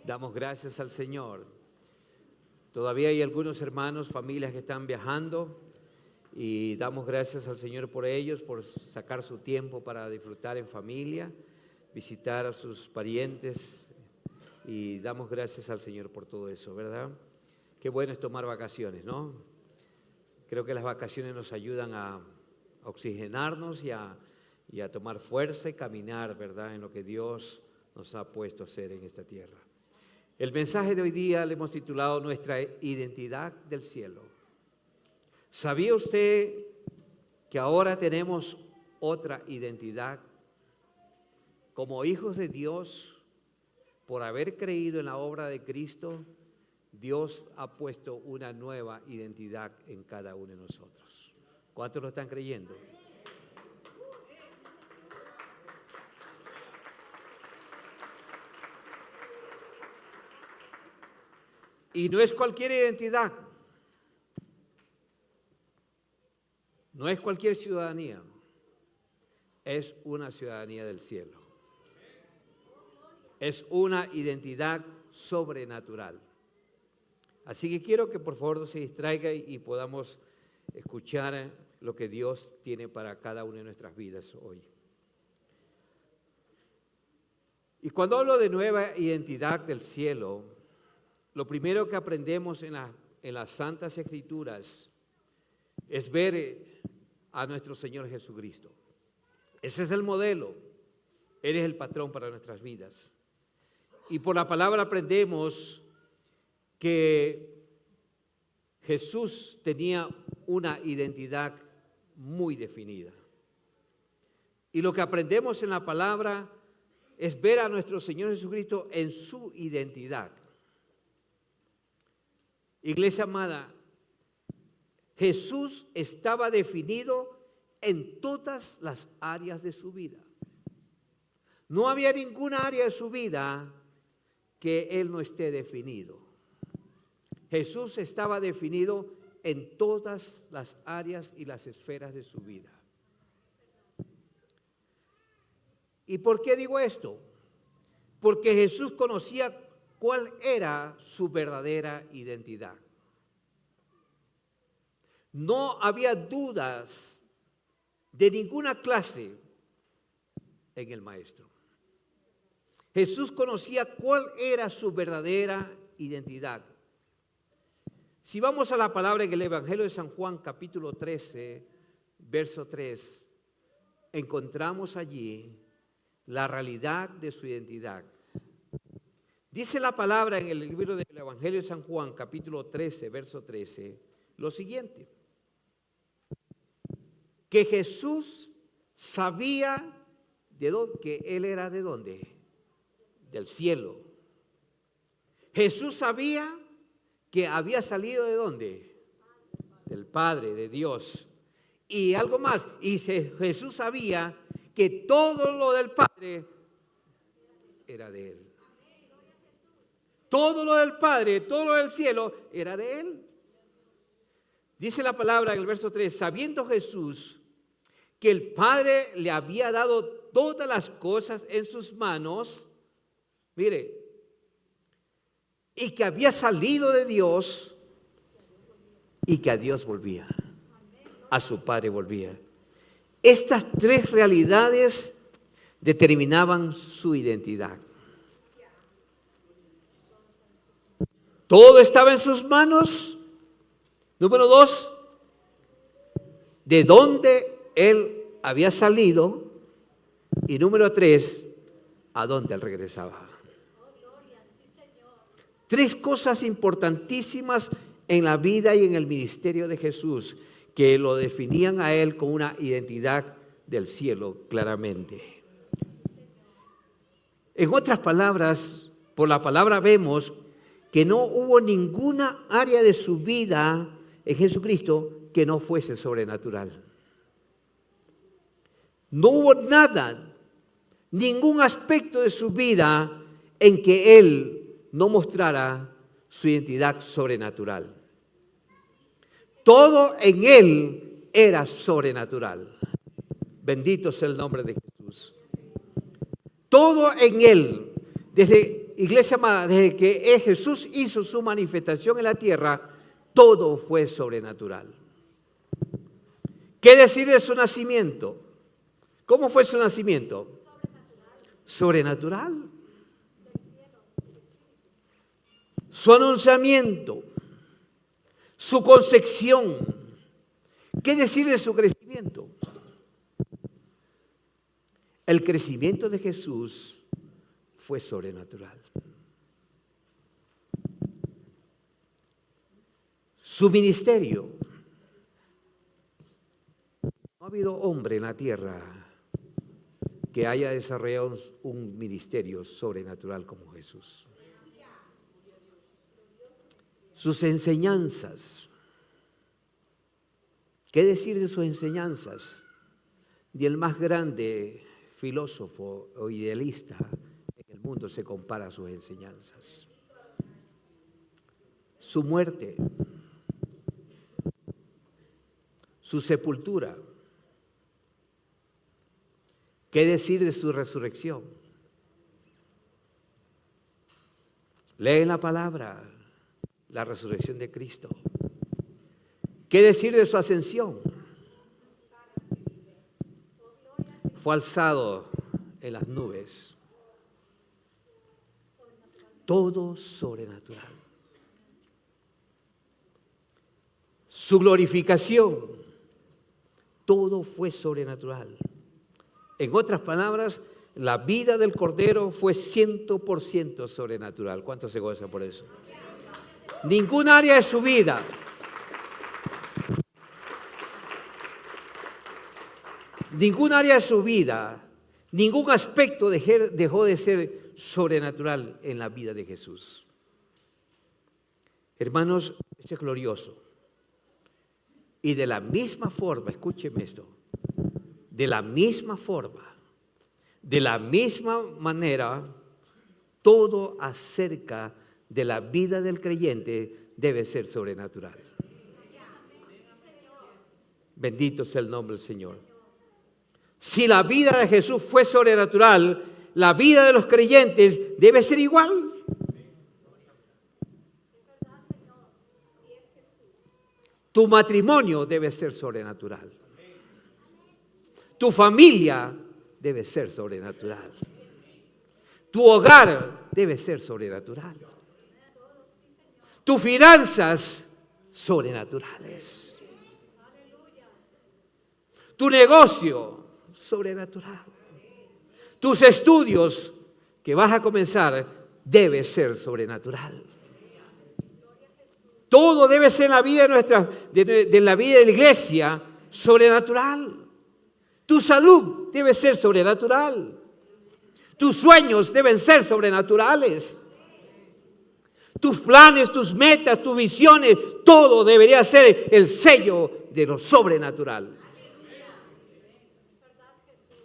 Damos gracias al Señor. Todavía hay algunos hermanos, familias que están viajando y damos gracias al Señor por ellos, por sacar su tiempo para disfrutar en familia, visitar a sus parientes y damos gracias al Señor por todo eso, ¿verdad? Qué bueno es tomar vacaciones, ¿no? Creo que las vacaciones nos ayudan a oxigenarnos y a tomar fuerza y caminar, ¿verdad? En lo que Dios nos ha puesto a hacer en esta tierra. El mensaje de hoy día le hemos titulado Nuestra identidad del cielo. ¿Sabía usted que ahora tenemos otra identidad? Como hijos de Dios, por haber creído en la obra de Cristo, Dios ha puesto una nueva identidad en cada uno de nosotros. ¿Cuántos lo están creyendo? Y no es cualquier identidad, no es cualquier ciudadanía, es una ciudadanía del cielo. Es una identidad sobrenatural. Así que quiero que por favor no se distraiga y podamos escuchar lo que Dios tiene para cada una de nuestras vidas hoy. Y cuando hablo de nueva identidad del cielo, lo primero que aprendemos en las Santas Escrituras es ver a nuestro Señor Jesucristo. Ese es el modelo. Él es el patrón para nuestras vidas. Y por la palabra aprendemos que Jesús tenía una identidad muy definida. Y lo que aprendemos en la palabra es ver a nuestro Señor Jesucristo en su identidad. Iglesia amada, Jesús estaba definido en todas las áreas de su vida. No había ninguna área de su vida que Él no esté definido. Jesús estaba definido en todas las áreas y las esferas de su vida. ¿Y por qué digo esto? Porque Jesús conocía cuál era su verdadera identidad. No había dudas de ninguna clase en el Maestro. Jesús conocía cuál era su verdadera identidad. Si vamos a la palabra en el Evangelio de San Juan, capítulo 13, verso 3, encontramos allí la realidad de su identidad. Dice la palabra en el libro del Evangelio de San Juan, capítulo 13, verso 13, lo siguiente: que Jesús sabía de dónde, que Él era de dónde, del cielo. Jesús sabía que había salido de dónde, del Padre, de Dios. Y algo más, Jesús sabía que todo lo del Padre era de Él. Todo lo del Padre, todo lo del cielo era de Él. Dice la palabra en el verso 3, sabiendo Jesús que el Padre le había dado todas las cosas en sus manos, mire, y que había salido de Dios y que a Dios volvía, a su Padre volvía. Estas tres realidades determinaban su identidad. Todo estaba en sus manos. Número 2, de dónde Él había salido. Y número 3, a dónde Él regresaba. Tres cosas importantísimas en la vida y en el ministerio de Jesús que lo definían a Él con una identidad del cielo claramente. En otras palabras, por la palabra vemos que no hubo ninguna área de su vida en Jesucristo que no fuese sobrenatural. No hubo nada, ningún aspecto de su vida en que Él no mostrara su identidad sobrenatural. Todo en Él era sobrenatural. Bendito sea el nombre de Jesús. Todo en Él, desde iglesia amada, desde que Jesús hizo su manifestación en la tierra, todo fue sobrenatural. ¿Qué decir de su nacimiento? ¿Cómo fue su nacimiento? Sobrenatural. Su anunciamiento, su concepción. ¿Qué decir de su crecimiento? El crecimiento de Jesús fue sobrenatural. Su ministerio. No ha habido hombre en la tierra que haya desarrollado un ministerio sobrenatural como Jesús. Sus enseñanzas. ¿Qué decir de sus enseñanzas? Ni el más grande filósofo o idealista en el mundo se compara a sus enseñanzas. Su muerte, su sepultura. ¿Qué decir de su resurrección? Leen la palabra, la resurrección de Cristo. ¿Qué decir de su ascensión? Fue alzado en las nubes. Todo sobrenatural. Su glorificación, todo fue sobrenatural. En otras palabras, la vida del Cordero fue 100% sobrenatural. ¿Cuántos se gozan por eso? Ningún área de su vida, ningún aspecto dejó de ser sobrenatural en la vida de Jesús. Hermanos, esto es glorioso. Y de la misma forma, escúcheme esto, de la misma forma, de la misma manera, todo acerca de la vida del creyente debe ser sobrenatural. Bendito sea el nombre del Señor. Si la vida de Jesús fue sobrenatural, la vida de los creyentes debe ser igual. Tu matrimonio debe ser sobrenatural. Tu familia debe ser sobrenatural. Tu hogar debe ser sobrenatural. Tus finanzas sobrenaturales. Tu negocio sobrenatural. Tus estudios que vas a comenzar debe ser sobrenatural. Todo debe ser en la vida de la vida de la iglesia sobrenatural. Tu salud debe ser sobrenatural. Tus sueños deben ser sobrenaturales. Tus planes, tus metas, tus visiones, todo debería ser el sello de lo sobrenatural.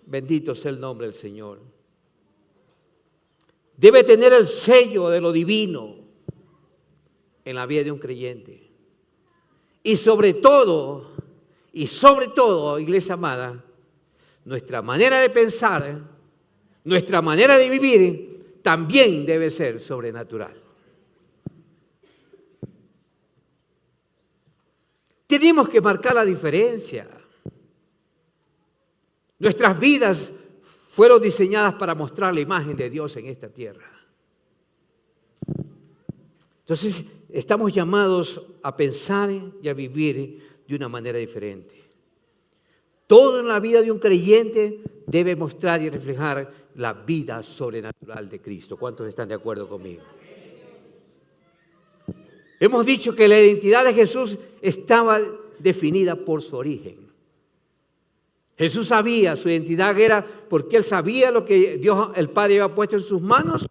Bendito sea el nombre del Señor. Debe tener el sello de lo divino en la vida de un creyente. Y sobre todo, iglesia amada, nuestra manera de pensar, nuestra manera de vivir también debe ser sobrenatural. Tenemos que marcar la diferencia. Nuestras vidas fueron diseñadas para mostrar la imagen de Dios en esta tierra. Entonces, estamos llamados a pensar y a vivir de una manera diferente. Todo en la vida de un creyente debe mostrar y reflejar la vida sobrenatural de Cristo. ¿Cuántos están de acuerdo conmigo? Hemos dicho que la identidad de Jesús estaba definida por su origen. Jesús sabía, su identidad era porque Él sabía lo que Dios, el Padre, había puesto en sus manos.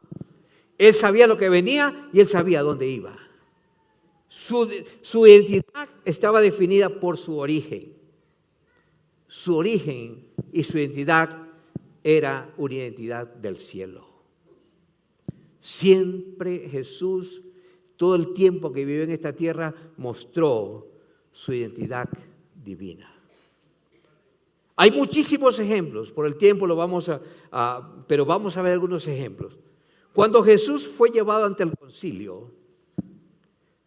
Él sabía lo que venía y Él sabía dónde iba. Su identidad estaba definida por su origen. Su origen y su identidad era una identidad del cielo. Siempre Jesús, todo el tiempo que vivió en esta tierra, mostró su identidad divina. Hay muchísimos ejemplos, por el tiempo pero vamos a ver algunos ejemplos. Cuando Jesús fue llevado ante el concilio,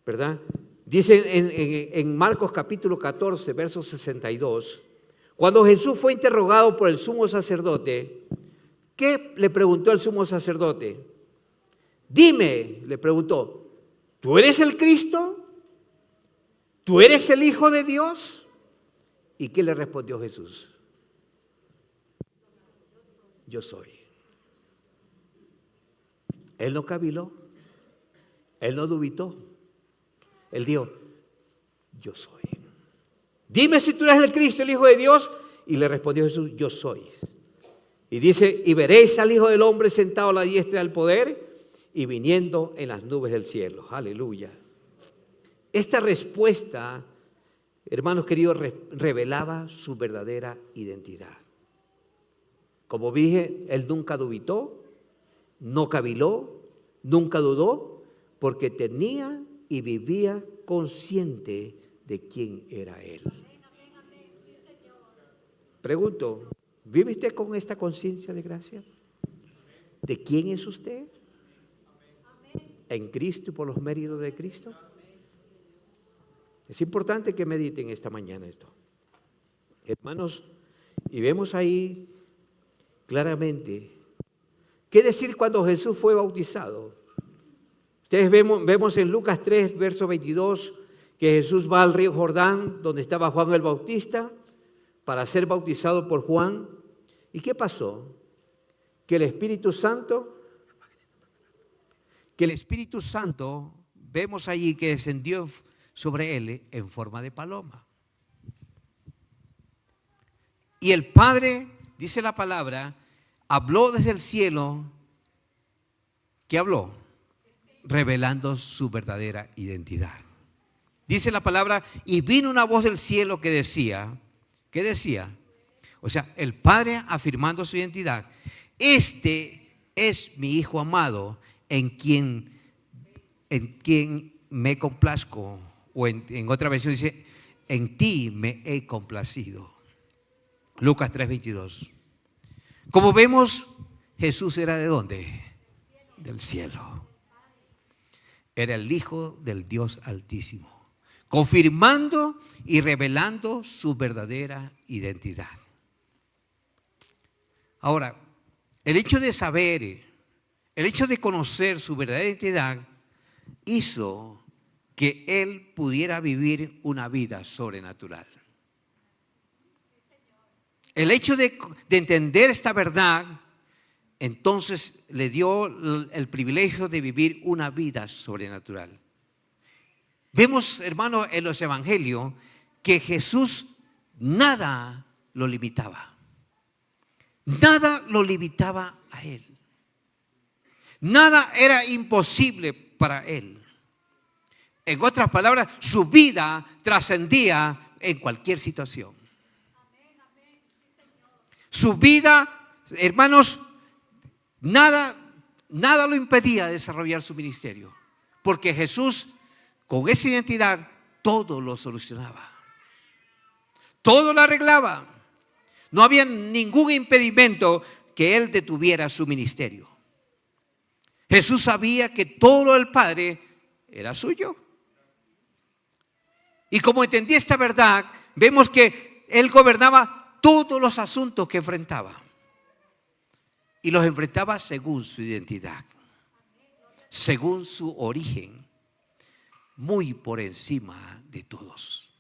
¿verdad? Dice en Marcos capítulo 14, verso 62, cuando Jesús fue interrogado por el sumo sacerdote, ¿qué le preguntó el sumo sacerdote? Dime, le preguntó, ¿tú eres el Cristo? ¿Tú eres el Hijo de Dios? ¿Y qué le respondió Jesús? Yo soy. Él no caviló, él no dubitó, él dijo, yo soy. Dime si tú eres el Cristo, el Hijo de Dios. Y le respondió Jesús, yo soy. Y dice, y veréis al Hijo del Hombre sentado a la diestra del poder y viniendo en las nubes del cielo. Aleluya. Esta respuesta, hermanos queridos, revelaba su verdadera identidad. Como dije, él nunca dubitó, no caviló, nunca dudó, porque tenía y vivía consciente de quién era él. Pregunto, ¿vive usted con esta conciencia de gracia? ¿De quién es usted? ¿En Cristo y por los méritos de Cristo? Es importante que mediten esta mañana esto. Hermanos, y vemos ahí claramente, ¿qué decir cuando Jesús fue bautizado? Ustedes vemos en Lucas 3, verso 22, que Jesús va al río Jordán, donde estaba Juan el Bautista, para ser bautizado por Juan. ¿Y qué pasó? Que el Espíritu Santo, vemos allí que descendió sobre él en forma de paloma. Y el Padre, dice la palabra, habló desde el cielo. ¿Qué habló? Revelando su verdadera identidad. Dice la palabra, y vino una voz del cielo que decía, ¿qué decía? O sea, el Padre afirmando su identidad. Este es mi Hijo amado, en quien me complazco. O en otra versión dice, en ti me he complacido. Lucas 3:22. Como vemos, Jesús era ¿de dónde? Del cielo. Era el Hijo del Dios Altísimo, confirmando y revelando su verdadera identidad. Ahora, el hecho de saber, el hecho de conocer su verdadera identidad hizo que él pudiera vivir una vida sobrenatural. El hecho de entender esta verdad, entonces le dio el privilegio de vivir una vida sobrenatural. Vemos, hermanos, en los evangelios que Jesús nada lo limitaba. Nada lo limitaba a él. Nada era imposible para él. En otras palabras, su vida trascendía en cualquier situación. Su vida, hermanos, nada lo impedía desarrollar su ministerio. Porque Jesús, con esa identidad, todo lo solucionaba. Todo lo arreglaba. No había ningún impedimento que él detuviera su ministerio. Jesús sabía que todo el Padre era suyo. Y como entendía esta verdad, vemos que él gobernaba todos los asuntos que enfrentaba. Y los enfrentaba según su identidad, según su origen, muy por encima de todos.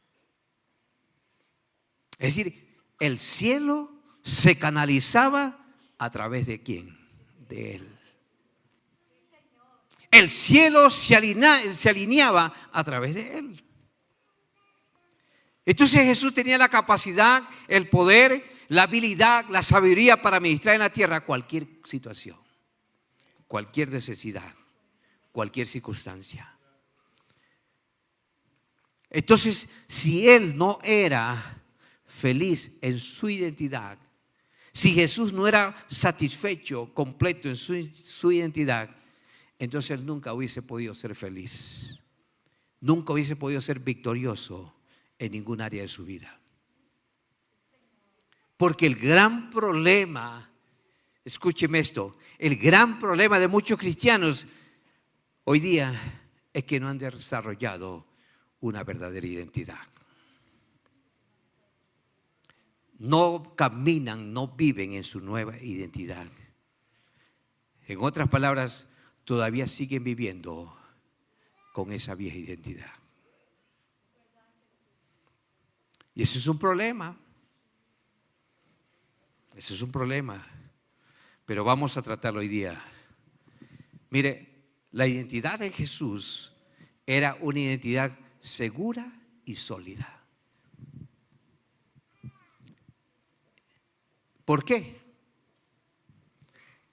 Es decir, el cielo se canalizaba a través de ¿quién? De él. El cielo se alineaba a través de él. Entonces Jesús tenía la capacidad, el poder, la habilidad, la sabiduría para ministrar en la tierra cualquier situación, cualquier necesidad, cualquier circunstancia. Entonces, si él no era feliz en su identidad, si Jesús no era satisfecho, completo en su identidad, entonces él nunca hubiese podido ser feliz. Nunca hubiese podido ser victorioso en ningún área de su vida. Porque el gran problema Escúcheme esto, el gran problema de muchos cristianos hoy día es que no han desarrollado una verdadera identidad. No caminan, no viven en su nueva identidad. En otras palabras, todavía siguen viviendo con esa vieja identidad. Y eso es un problema. Eso es un problema. Pero vamos a tratarlo hoy día. Mire, la identidad de Jesús era una identidad segura y sólida. ¿Por qué?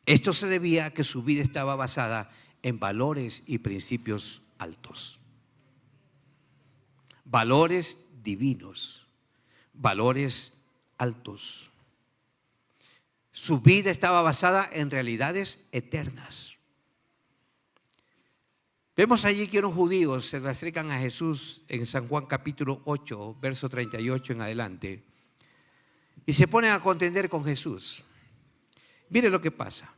Esto se debía a que su vida estaba basada en valores y principios altos. Valores divinos, valores altos. Su vida estaba basada en realidades eternas. Vemos allí que unos judíos se le acercan a Jesús en San Juan capítulo 8, verso 38 en adelante, y se ponen a contender con Jesús. Mire lo que pasa.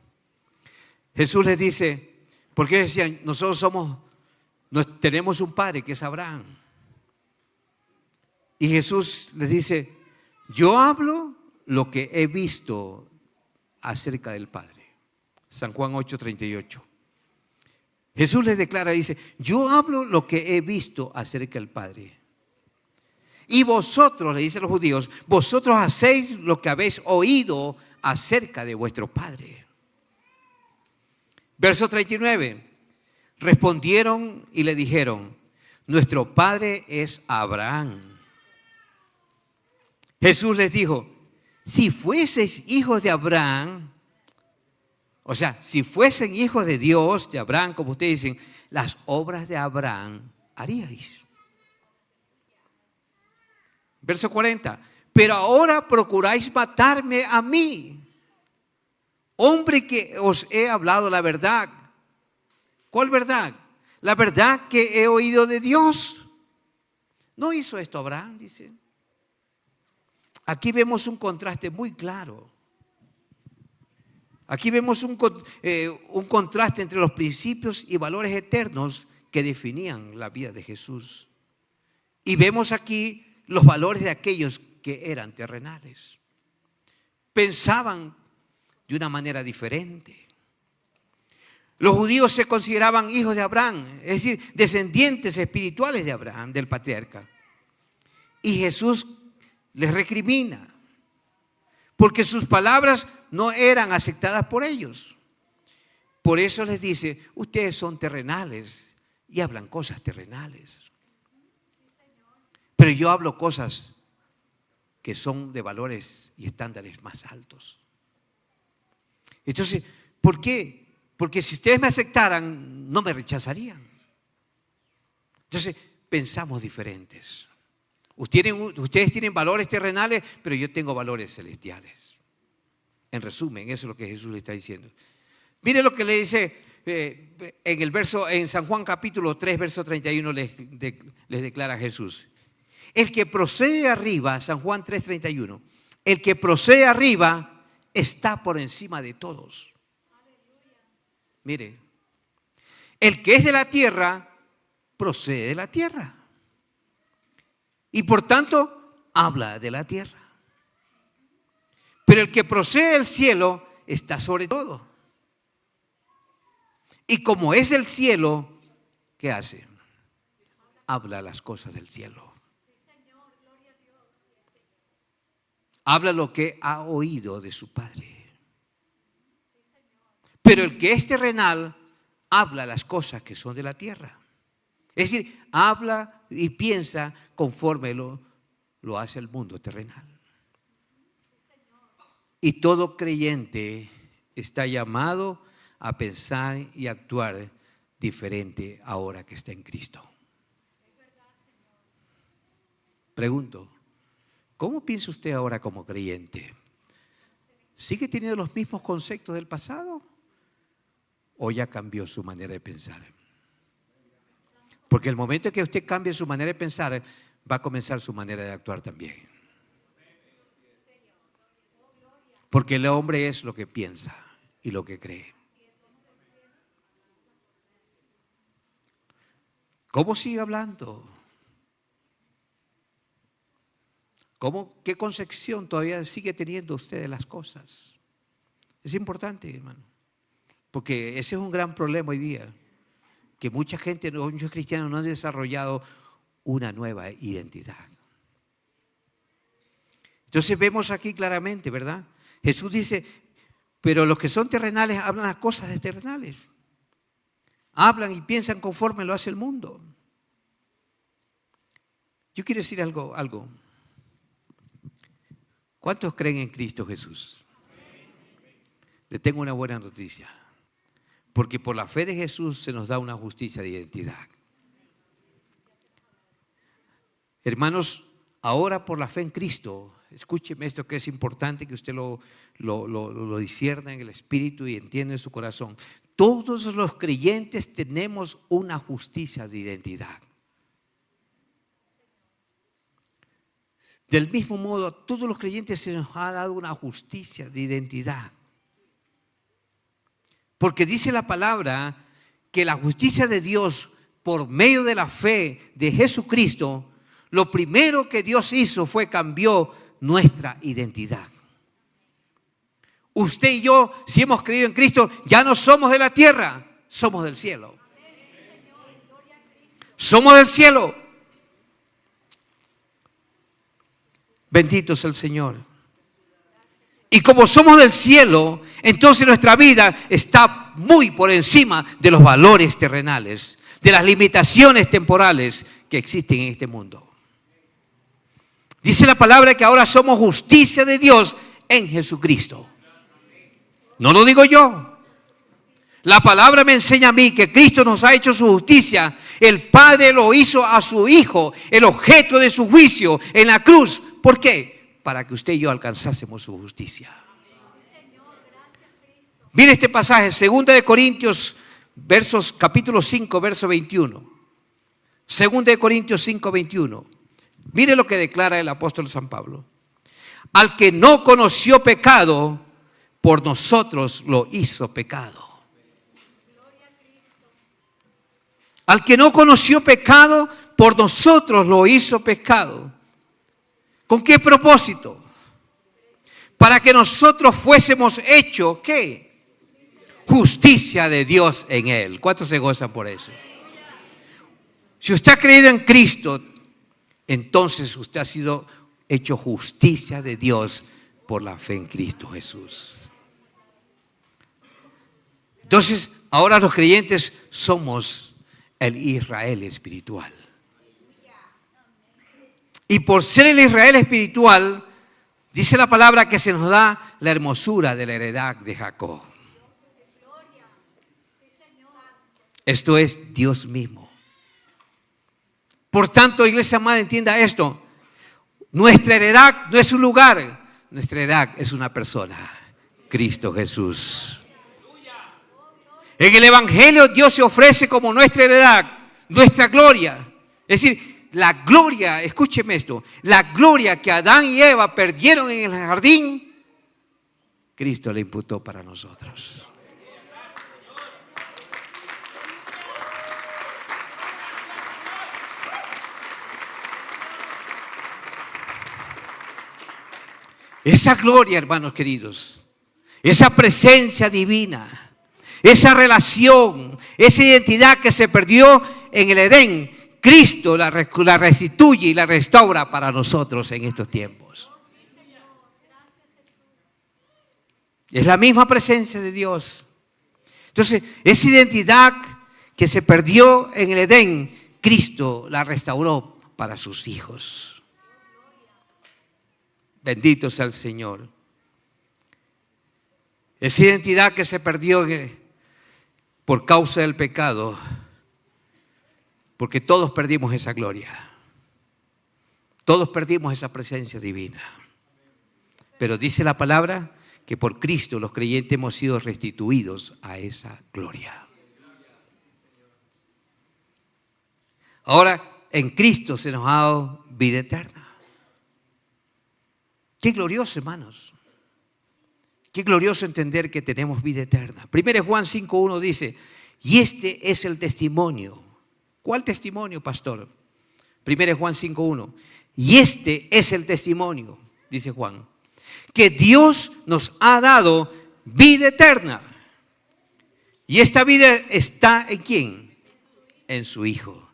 Jesús les dice, porque decían, nosotros tenemos un padre que es Abraham. Y Jesús les dice, yo hablo lo que he visto acerca del Padre. San Juan 8:38. Jesús les declara, dice, yo hablo lo que he visto acerca del Padre. Y vosotros, le dicen los judíos, vosotros hacéis lo que habéis oído acerca de vuestro Padre. Verso 39. Respondieron y le dijeron, nuestro padre es Abraham. Jesús les dijo, si fueseis hijos de Abraham, o sea, si fuesen hijos de Dios, de Abraham, como ustedes dicen, las obras de Abraham haríais. Verso 40. Pero ahora procuráis matarme a mí, hombre que os he hablado la verdad. ¿Cuál verdad? La verdad que he oído de Dios. ¿No hizo esto Abraham? Dice. Aquí vemos un contraste muy claro. Aquí vemos un contraste entre los principios y valores eternos que definían la vida de Jesús. Y vemos aquí los valores de aquellos que eran terrenales. Pensaban de una manera diferente. Los judíos se consideraban hijos de Abraham, es decir, descendientes espirituales de Abraham, del patriarca. Y Jesús les recrimina, porque sus palabras no eran aceptadas por ellos. Por eso les dice, ustedes son terrenales y hablan cosas terrenales. Pero yo hablo cosas que son de valores y estándares más altos. Entonces, ¿por qué? Porque si ustedes me aceptaran, no me rechazarían. Entonces, pensamos diferentes. Ustedes tienen valores terrenales, pero yo tengo valores celestiales. En resumen, eso es lo que Jesús le está diciendo. Mire lo que le dice en San Juan capítulo 3, verso 31, les declara Jesús. El que procede arriba, San Juan 3, 31, el que procede arriba está por encima de todos. Mire, el que es de la tierra, procede de la tierra. Y por tanto, habla de la tierra. Pero el que procede del cielo está sobre todo. Y como es del cielo, ¿qué hace? Habla las cosas del cielo. Habla lo que ha oído de su Padre. Pero el que es terrenal, habla las cosas que son de la tierra. Es decir, habla y piensa conforme lo hace el mundo terrenal. Y todo creyente está llamado a pensar y actuar diferente ahora que está en Cristo. Pregunto, ¿cómo piensa usted ahora como creyente? ¿Sigue teniendo los mismos conceptos del pasado? ¿O ya cambió su manera de pensar? Porque el momento en que usted cambie su manera de pensar, va a comenzar su manera de actuar también. Porque el hombre es lo que piensa. y lo que cree. ¿Cómo sigue hablando? ¿Qué concepción todavía sigue teniendo usted de las cosas? Es importante, hermano, porque ese es un gran problema hoy día, que mucha gente, muchos cristianos no han desarrollado una nueva identidad. Entonces vemos aquí claramente, ¿verdad? Jesús dice, pero los que son terrenales hablan las cosas de terrenales. Hablan y piensan conforme lo hace el mundo. Yo quiero decir algo. ¿Cuántos creen en Cristo Jesús? Les tengo una buena noticia. Porque por la fe de Jesús se nos da una justicia de identidad. Hermanos, ahora por la fe en Cristo, escúcheme esto que es importante que usted lo discierna en el espíritu y entienda en su corazón. Todos los creyentes tenemos una justicia de identidad. Del mismo modo, a todos los creyentes se nos ha dado una justicia de identidad. Porque dice la palabra que la justicia de Dios por medio de la fe de Jesucristo, lo primero que Dios hizo fue cambió nuestra identidad. Usted y yo, si hemos creído en Cristo, ya no somos de la tierra, somos del cielo. Somos del cielo. Bendito es el Señor. Y como somos del cielo, entonces nuestra vida está muy por encima de los valores terrenales, de las limitaciones temporales que existen en este mundo. Dice la palabra que ahora somos justicia de Dios en Jesucristo. No lo digo yo. La palabra me enseña a mí que Cristo nos ha hecho su justicia. El Padre lo hizo a su Hijo, el objeto de su juicio en la cruz. ¿Por qué? Para que usted y yo alcanzásemos su justicia. Mire este pasaje, 2 de Corintios, capítulo 5, verso 21. 2 de Corintios 5, 21. Mire lo que declara el apóstol San Pablo. Al que no conoció pecado, por nosotros lo hizo pecado. Al que no conoció pecado, por nosotros lo hizo pecado. ¿Con qué propósito? Para que nosotros fuésemos hechos, ¿qué? Justicia de Dios en Él. ¿Cuántos se gozan por eso? Si usted ha creído en Cristo, entonces usted ha sido hecho justicia de Dios por la fe en Cristo Jesús. Entonces, ahora los creyentes somos el Israel espiritual. Y por ser el Israel espiritual, dice la palabra que se nos da la hermosura de la heredad de Jacob. Esto es Dios mismo. Por tanto, iglesia amada, entienda esto. Nuestra heredad no es un lugar, nuestra heredad es una persona, Cristo Jesús. En el Evangelio Dios se ofrece como nuestra heredad, nuestra gloria. Es decir, la gloria, escúcheme esto, la gloria que Adán y Eva perdieron en el jardín, Cristo le imputó para nosotros. Esa gloria, hermanos queridos, esa presencia divina, esa relación, esa identidad que se perdió en el Edén, Cristo la restituye y la restaura para nosotros en estos tiempos. Es la misma presencia de Dios. Entonces, esa identidad que se perdió en el Edén, Cristo la restauró para sus hijos. Bendito sea el Señor. Esa identidad que se perdió por causa del pecado, porque todos perdimos esa gloria. Todos perdimos esa presencia divina. Pero dice la palabra que por Cristo los creyentes hemos sido restituidos a esa gloria. Ahora, en Cristo se nos ha dado vida eterna. Qué glorioso, hermanos. Qué glorioso entender que tenemos vida eterna. 1 Juan 5:1 dice, y este es el testimonio. ¿Cuál testimonio, pastor? 1 Juan 5:1. Y este es el testimonio, dice Juan, que Dios nos ha dado vida eterna. Y esta vida está ¿en quién? En su Hijo.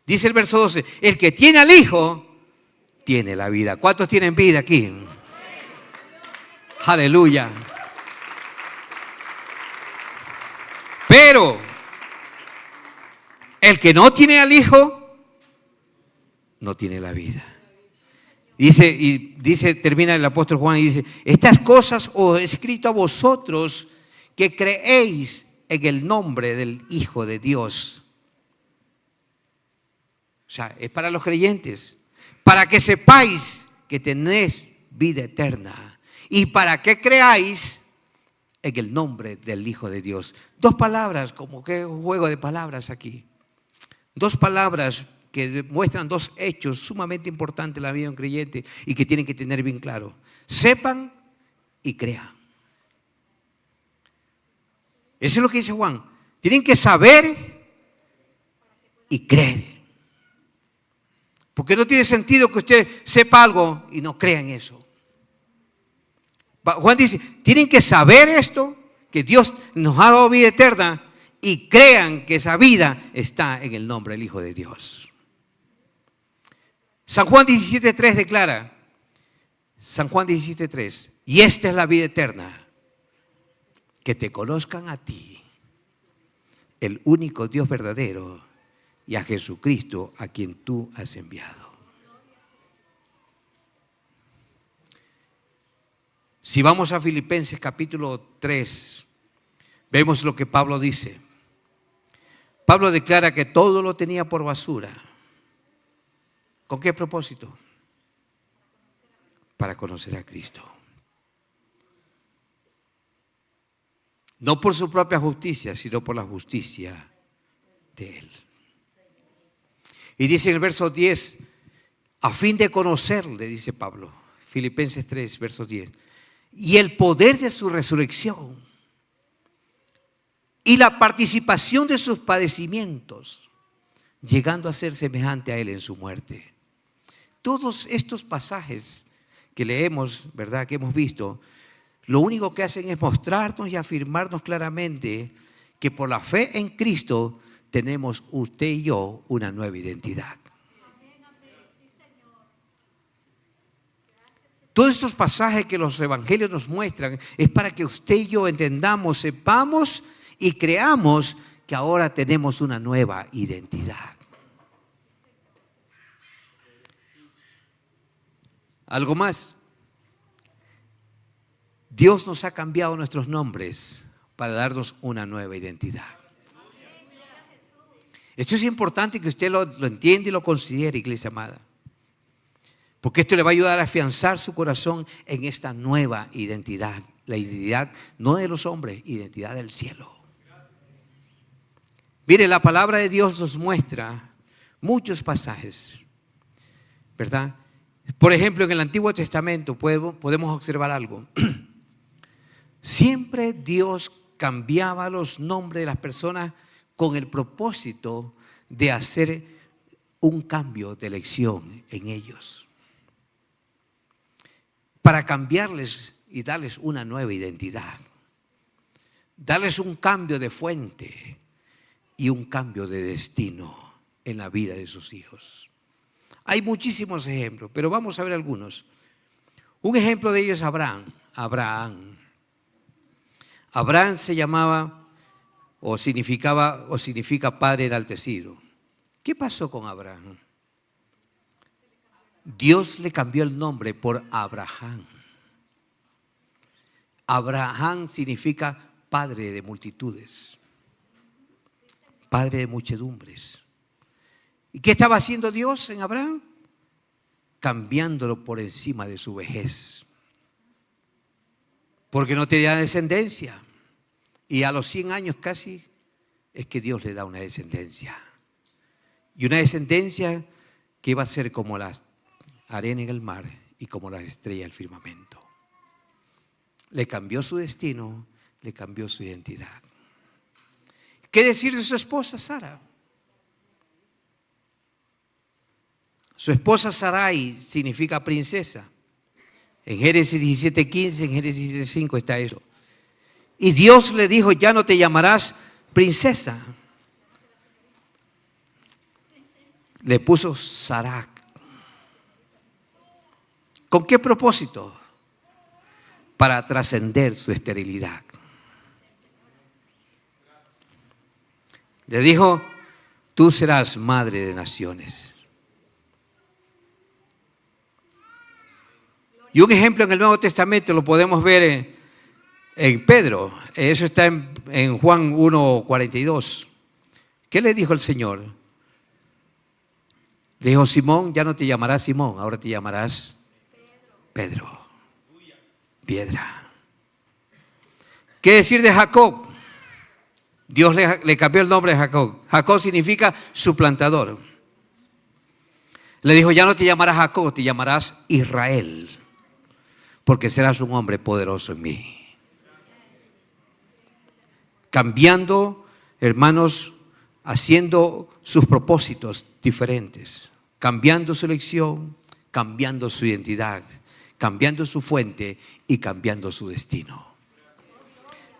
Dice el verso 12, el que tiene al Hijo, tiene la vida. ¿Cuántos tienen vida aquí? Aleluya. Pero el que no tiene al Hijo, no tiene la vida. Dice, termina el apóstol Juan y dice, estas cosas os he escrito a vosotros que creéis en el nombre del Hijo de Dios. O sea, es para los creyentes, para que sepáis que tenéis vida eterna y para que creáis en el nombre del Hijo de Dios. Dos palabras, como que un juego de palabras aquí. Dos palabras que muestran dos hechos sumamente importantes en la vida de un creyente y que tienen que tener bien claro. Sepan y crean. Eso es lo que dice Juan. Tienen que saber y creer. Porque no tiene sentido que usted sepa algo y no crea en eso. Juan dice, tienen que saber esto, que Dios nos ha dado vida eterna y crean que esa vida está en el nombre del Hijo de Dios. San Juan 17:3 declara, San Juan 17:3, y esta es la vida eterna, que te conozcan a ti, el único Dios verdadero, y a Jesucristo a quien tú has enviado. Si vamos a Filipenses capítulo 3, vemos lo que Pablo dice. Pablo declara que todo lo tenía por basura. ¿Con qué propósito? Para conocer a Cristo. No por su propia justicia, sino por la justicia de Él. Y dice en el verso 10, a fin de conocerle, dice Pablo, Filipenses 3, verso 10, y el poder de su resurrección y la participación de sus padecimientos, llegando a ser semejante a Él en su muerte. Todos estos pasajes que leemos, ¿verdad?, que hemos visto, lo único que hacen es mostrarnos y afirmarnos claramente que por la fe en Cristo tenemos usted y yo una nueva identidad. Todos estos pasajes que los evangelios nos muestran es para que usted y yo entendamos, sepamos y creamos que ahora tenemos una nueva identidad. Algo más. Dios nos ha cambiado nuestros nombres para darnos una nueva identidad. Esto es importante que usted lo entienda y lo considere, iglesia amada. Porque esto le va a ayudar a afianzar su corazón en esta nueva identidad. La identidad no de los hombres, identidad del cielo. Mire, la palabra de Dios nos muestra muchos pasajes, ¿verdad? Por ejemplo, en el Antiguo Testamento podemos observar algo. Siempre Dios cambiaba los nombres de las personas con el propósito de hacer un cambio de elección en ellos, para cambiarles y darles una nueva identidad, darles un cambio de fuente y un cambio de destino en la vida de sus hijos. Hay muchísimos ejemplos, pero vamos a ver algunos. Un ejemplo de ellos es Abraham. Abraham se llamaba o significa padre enaltecido. ¿Qué pasó con Abraham? Dios le cambió el nombre por Abraham. Abraham significa padre de multitudes, padre de muchedumbres. ¿Y qué estaba haciendo Dios en Abraham? Cambiándolo por encima de su vejez, porque no tenía descendencia. Y a los 100 años casi es que Dios le da una descendencia. Y una descendencia que va a ser como la arena en el mar y como las estrellas del firmamento. le cambió su destino, le cambió su identidad. ¿Qué decir de su esposa Sara? Su esposa Sarai significa princesa. En Génesis 17:15, en Génesis 17:5 está eso. Y Dios le dijo, ya no te llamarás princesa. Le puso Sarai. ¿Con qué propósito? Para trascender su esterilidad. Le dijo, tú serás madre de naciones. Y un ejemplo en el Nuevo Testamento lo podemos ver en Pedro. Eso está en Juan 1:42. ¿Qué le dijo el Señor? Le dijo, Simón, ya no te llamarás Simón, ahora te llamarás Pedro. Piedra. ¿Qué decir de Jacob? Dios le cambió el nombre de Jacob. Jacob significa suplantador. Le dijo, ya no te llamarás Jacob, te llamarás Israel, porque serás un hombre poderoso en mí. Cambiando, hermanos, haciendo sus propósitos diferentes, cambiando su elección, cambiando su identidad, cambiando su fuente y cambiando su destino.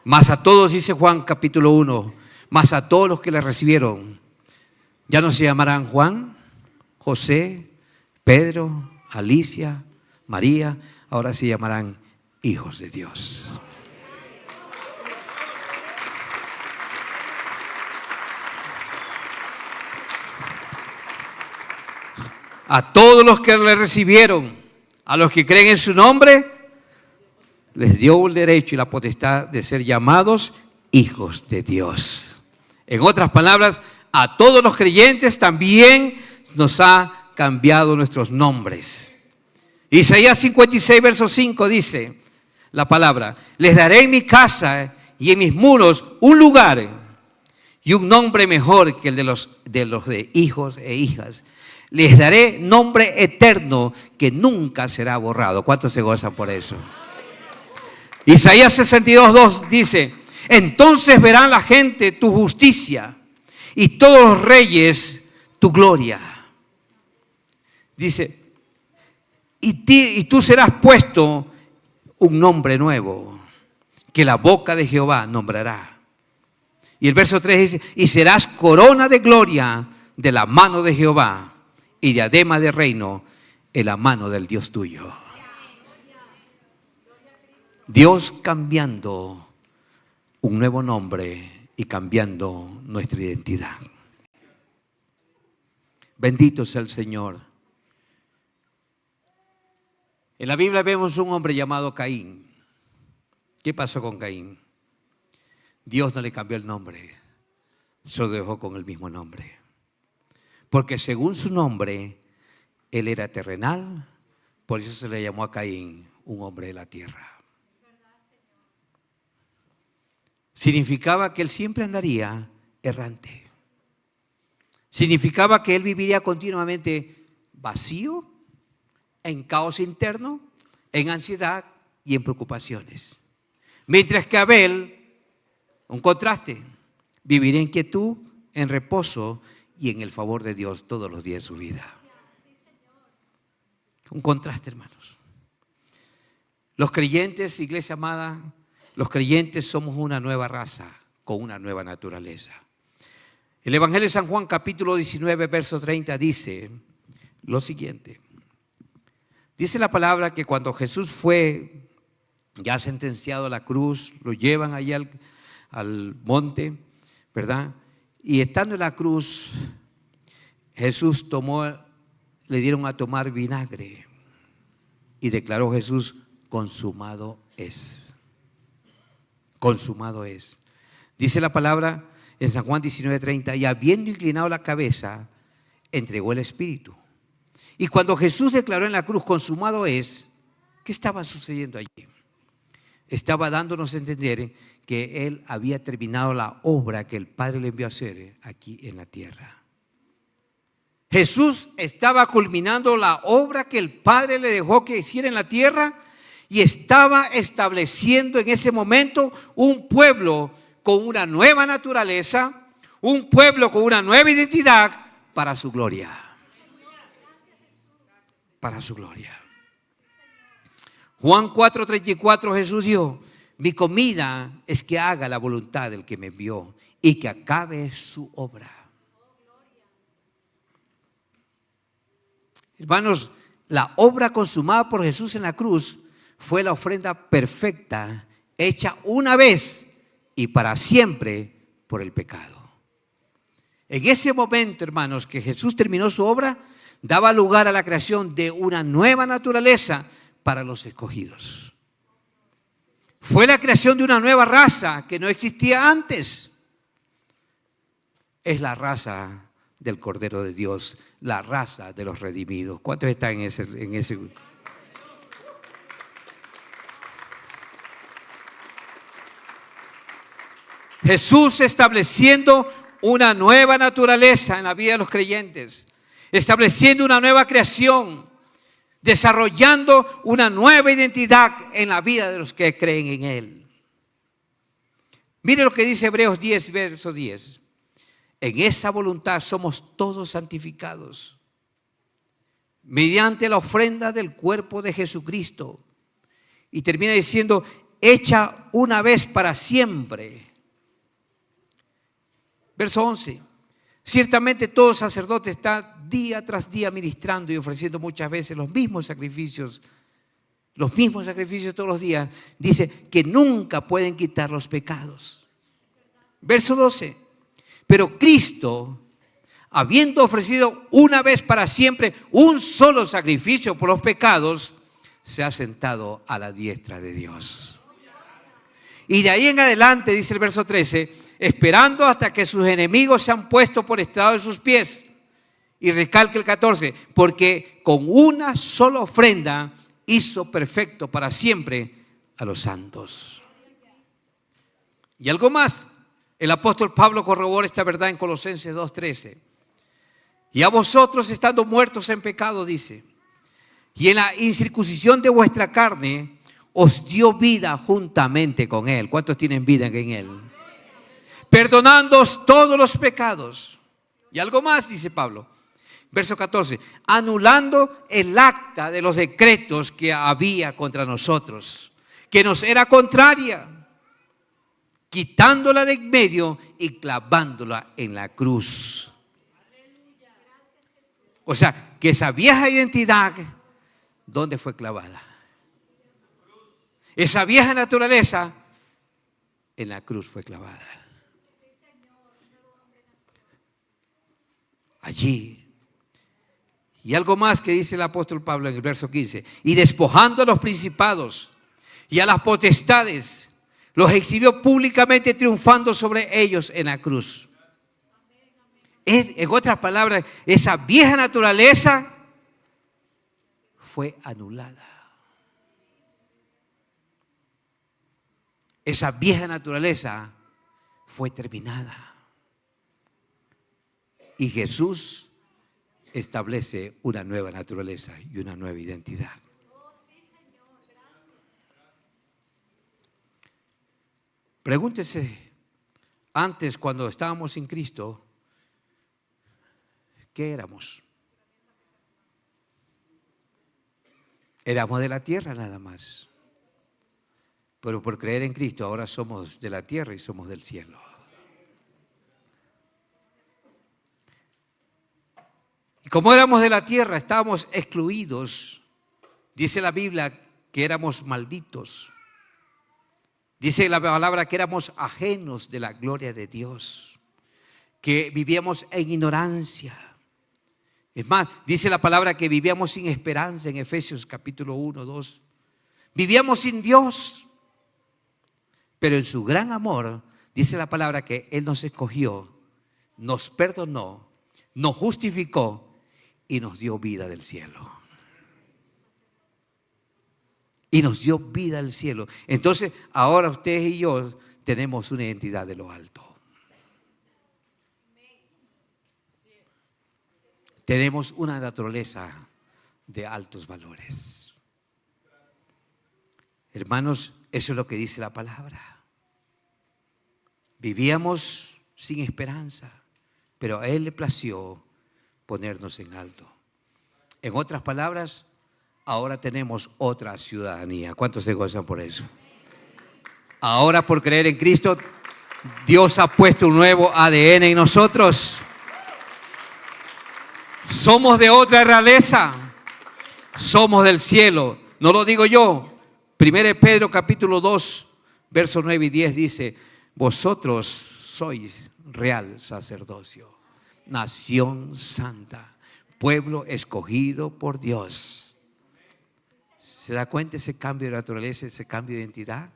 Mas a todos, dice Juan capítulo 1, mas a todos los que le recibieron, ya no se llamarán Juan, José, Pedro, Alicia, María, ahora se llamarán hijos de Dios. A todos los que le recibieron, a los que creen en su nombre, les dio el derecho y la potestad de ser llamados hijos de Dios. En otras palabras, a todos los creyentes también nos ha cambiado nuestros nombres. Isaías 56, verso 5 dice la palabra, les daré en mi casa y en mis muros un lugar y un nombre mejor que el de los de hijos e hijas. Les daré nombre eterno que nunca será borrado. ¿Cuántos se gozan por eso? Isaías 62:2 dice, entonces verán la gente tu justicia y todos los reyes tu gloria. Dice, y tú serás puesto un nombre nuevo que la boca de Jehová nombrará. Y el verso 3 dice, y serás corona de gloria de la mano de Jehová y diadema de reino en la mano del Dios tuyo. Dios cambiando un nuevo nombre y cambiando nuestra identidad. Bendito sea el Señor. En la Biblia vemos un hombre llamado Caín. ¿Qué pasó con Caín? Dios no le cambió el nombre, solo dejó con el mismo nombre. Porque según su nombre, él era terrenal, por eso se le llamó a Caín un hombre de la tierra. Significaba que él siempre andaría errante. Significaba que él viviría continuamente vacío, en caos interno, en ansiedad y en preocupaciones. Mientras que Abel, un contraste, viviría en quietud, en reposo y en el favor de Dios todos los días de su vida. Un contraste, hermanos. Los creyentes, iglesia amada, los creyentes somos una nueva raza con una nueva naturaleza. El Evangelio de San Juan capítulo 19 verso 30 dice lo siguiente. Dice la palabra que cuando Jesús fue ya sentenciado a la cruz, lo llevan allá al monte, ¿verdad? Y estando en la cruz, Jesús le dieron a tomar vinagre y declaró Jesús, consumado es. Consumado es. Dice la palabra en San Juan 19:30, y habiendo inclinado la cabeza, entregó el espíritu. Y cuando Jesús declaró en la cruz, consumado es, ¿qué estaba sucediendo allí? Estaba dándonos a entender que Él había terminado la obra que el Padre le envió a hacer aquí en la tierra. Jesús estaba culminando la obra que el Padre le dejó que hiciera en la tierra, y estaba estableciendo en ese momento un pueblo con una nueva naturaleza, un pueblo con una nueva identidad para su gloria. Para su gloria. Juan 4:34 Jesús dijo: mi comida es que haga la voluntad del que me envió y que acabe su obra. Hermanos, la obra consumada por Jesús en la cruz fue la ofrenda perfecta, hecha una vez y para siempre por el pecado. En ese momento, hermanos, que Jesús terminó su obra, daba lugar a la creación de una nueva naturaleza para los escogidos. Fue la creación de una nueva raza que no existía antes. Es la raza del Cordero de Dios, la raza de los redimidos. ¿Cuántos están en ese grupo? Jesús estableciendo una nueva naturaleza en la vida de los creyentes, estableciendo una nueva creación, desarrollando una nueva identidad en la vida de los que creen en Él. Mire lo que dice Hebreos 10, verso 10. En esa voluntad somos todos santificados mediante la ofrenda del cuerpo de Jesucristo. Y termina diciendo, hecha una vez para siempre. Verso 11. Ciertamente todo sacerdote está día tras día ministrando y ofreciendo muchas veces los mismos sacrificios todos los días. Dice que nunca pueden quitar los pecados. Verso 12. Pero Cristo, habiendo ofrecido una vez para siempre un solo sacrificio por los pecados, se ha sentado a la diestra de Dios. Y de ahí en adelante, dice el verso 13, esperando hasta que sus enemigos sean puestos por estrado de sus pies. Y recalca el 14, porque con una sola ofrenda hizo perfecto para siempre a los santos. Y algo más, el apóstol Pablo corrobora esta verdad en Colosenses 2:13. Y a vosotros, estando muertos en pecado, dice, y en la incircuncisión de vuestra carne, os dio vida juntamente con Él. ¿Cuántos tienen vida en Él? Perdonándoos todos los pecados. Y algo más, dice Pablo. Verso 14, anulando el acta de los decretos que había contra nosotros, que nos era contraria, quitándola de en medio y clavándola en la cruz. O sea, que esa vieja identidad, ¿dónde fue clavada? Esa vieja naturaleza en la cruz fue clavada. Allí. Y algo más que dice el apóstol Pablo en el verso 15. Y despojando a los principados y a las potestades, los exhibió públicamente, triunfando sobre ellos en la cruz. En otras palabras, esa vieja naturaleza fue anulada. Esa vieja naturaleza fue terminada. Y Jesús establece una nueva naturaleza y una nueva identidad. Pregúntese, antes cuando estábamos sin Cristo, ¿qué éramos? Éramos de la tierra nada más. Pero por creer en Cristo ahora somos de la tierra y somos del cielo. Y como éramos de la tierra, estábamos excluidos. Dice la Biblia que éramos malditos. Dice la palabra que éramos ajenos de la gloria de Dios, que vivíamos en ignorancia. Es más, dice la palabra que vivíamos sin esperanza en Efesios capítulo 1, 2. Vivíamos sin Dios, pero en su gran amor, dice la palabra que Él nos escogió, nos perdonó, nos justificó y nos dio vida del cielo. Y nos dio vida del cielo. Entonces, ahora ustedes y yo tenemos una identidad de lo alto. Tenemos una naturaleza de altos valores. Hermanos, eso es lo que dice la palabra. Vivíamos sin esperanza, pero a Él le plació ponernos en alto. En otras palabras, ahora tenemos otra ciudadanía. ¿Cuántos se gozan por eso? Ahora, por creer en Cristo, Dios ha puesto un nuevo ADN en nosotros. Somos de otra realeza. Somos del cielo. No lo digo yo. 1 Pedro capítulo 2, versos 9 y 10 dice: vosotros sois real sacerdocio, nación santa, pueblo escogido por Dios. ¿Se da cuenta ese cambio de naturaleza, ese cambio de identidad?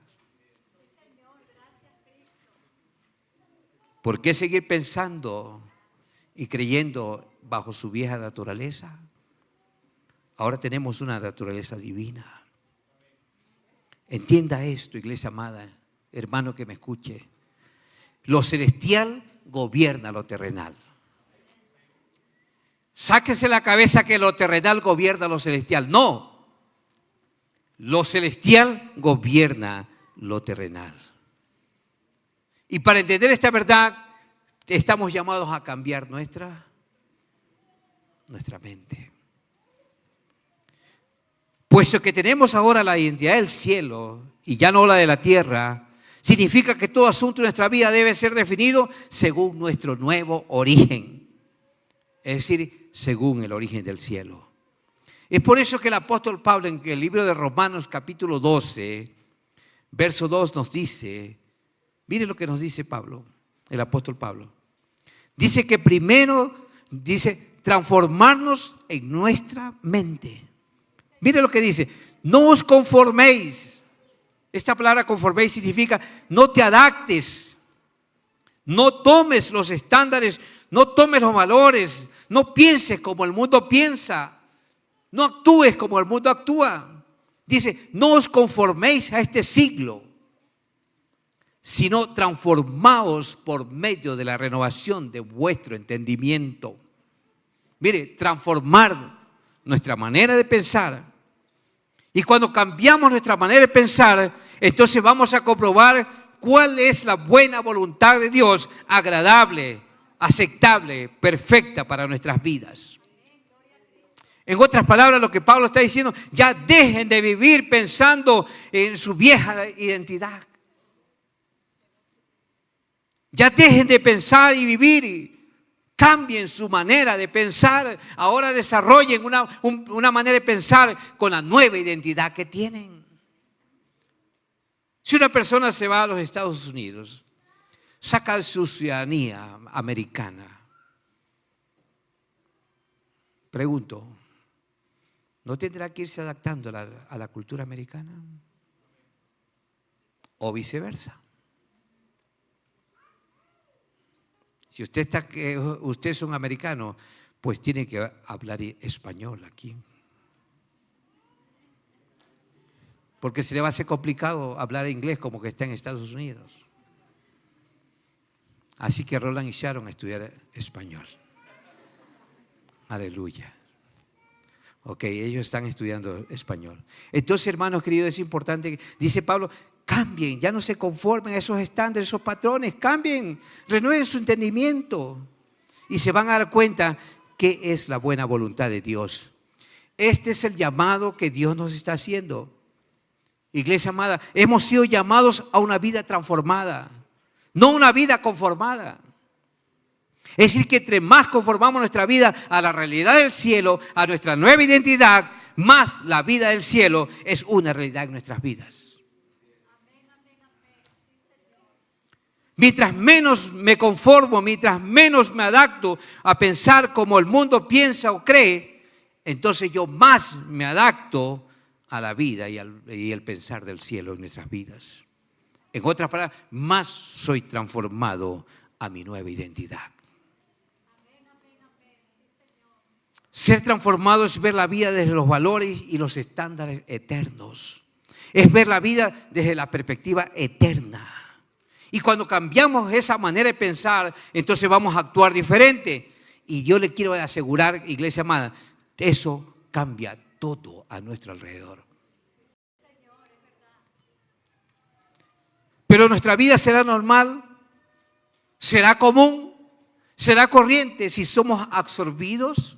¿Por qué seguir pensando y creyendo bajo su vieja naturaleza? Ahora tenemos una naturaleza divina. Entienda esto, iglesia amada, hermano que me escuche. Lo celestial gobierna lo terrenal. Sáquese la cabeza que lo terrenal gobierna lo celestial. No, lo celestial gobierna lo terrenal. Y para entender esta verdad, estamos llamados a cambiar nuestra mente. Puesto que tenemos ahora la identidad del cielo y ya no la de la tierra, significa que todo asunto de nuestra vida debe ser definido según nuestro nuevo origen. Es decir, según el origen del cielo. Es por eso que el apóstol Pablo en el libro de Romanos capítulo 12, verso 2 nos dice, mire lo que nos dice Pablo, el apóstol Pablo. Dice que primero, transformarnos en nuestra mente. Mire lo que dice, no os conforméis. Esta palabra conforméis significa no te adaptes, no tomes los estándares, no tomes los valores, no pienses como el mundo piensa, no actúes como el mundo actúa. Dice, no os conforméis a este siglo, sino transformaos por medio de la renovación de vuestro entendimiento. Mire, transformar nuestra manera de pensar. Y cuando cambiamos nuestra manera de pensar, entonces vamos a comprobar cuál es la buena voluntad de Dios, agradable, aceptable, perfecta para nuestras vidas. En otras palabras, lo que Pablo está diciendo, ya dejen de vivir pensando en su vieja identidad. Ya dejen de pensar y vivir. Cambien su manera de pensar. Ahora desarrollen una manera de pensar con la nueva identidad que tienen. Si una persona se va a los Estados Unidos, saca su ciudadanía americana, pregunto, ¿no tendrá que irse adaptando a la cultura americana? O viceversa. Si usted es un americano, pues tiene que hablar español aquí. Porque se le va a hacer complicado hablar inglés como que está en Estados Unidos. Así que Roland y Sharon a estudiar español. Aleluya. Ok, ellos están estudiando español. Entonces, hermanos queridos, es importante, dice Pablo, cambien, ya no se conformen a esos estándares, esos patrones, cambien, renueven su entendimiento y se van a dar cuenta qué es la buena voluntad de Dios. Este es el llamado que Dios nos está haciendo. Iglesia amada, hemos sido llamados a una vida transformada, no una vida conformada. Es decir, que entre más conformamos nuestra vida a la realidad del cielo, a nuestra nueva identidad, más la vida del cielo es una realidad en nuestras vidas. Mientras menos me conformo, mientras menos me adapto a pensar como el mundo piensa o cree, entonces yo más me adapto a la vida y el pensar del cielo en nuestras vidas. En otras palabras, más soy transformado a mi nueva identidad. Ser transformado es ver la vida desde los valores y los estándares eternos. Es ver la vida desde la perspectiva eterna. Y cuando cambiamos esa manera de pensar, entonces vamos a actuar diferente. Y yo le quiero asegurar, iglesia amada, eso cambia todo a nuestro alrededor. Pero nuestra vida será normal, será común, será corriente si somos absorbidos,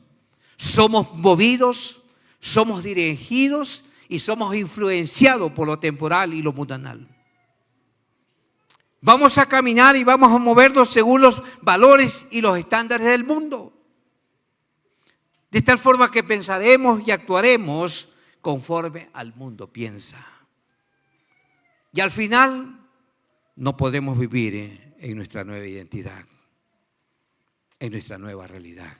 somos movidos, somos dirigidos y somos influenciados por lo temporal y lo mundanal. Vamos a caminar y vamos a movernos según los valores y los estándares del mundo. De tal forma que pensaremos y actuaremos conforme al mundo piensa. Y al final no podemos vivir en nuestra nueva identidad, en nuestra nueva realidad.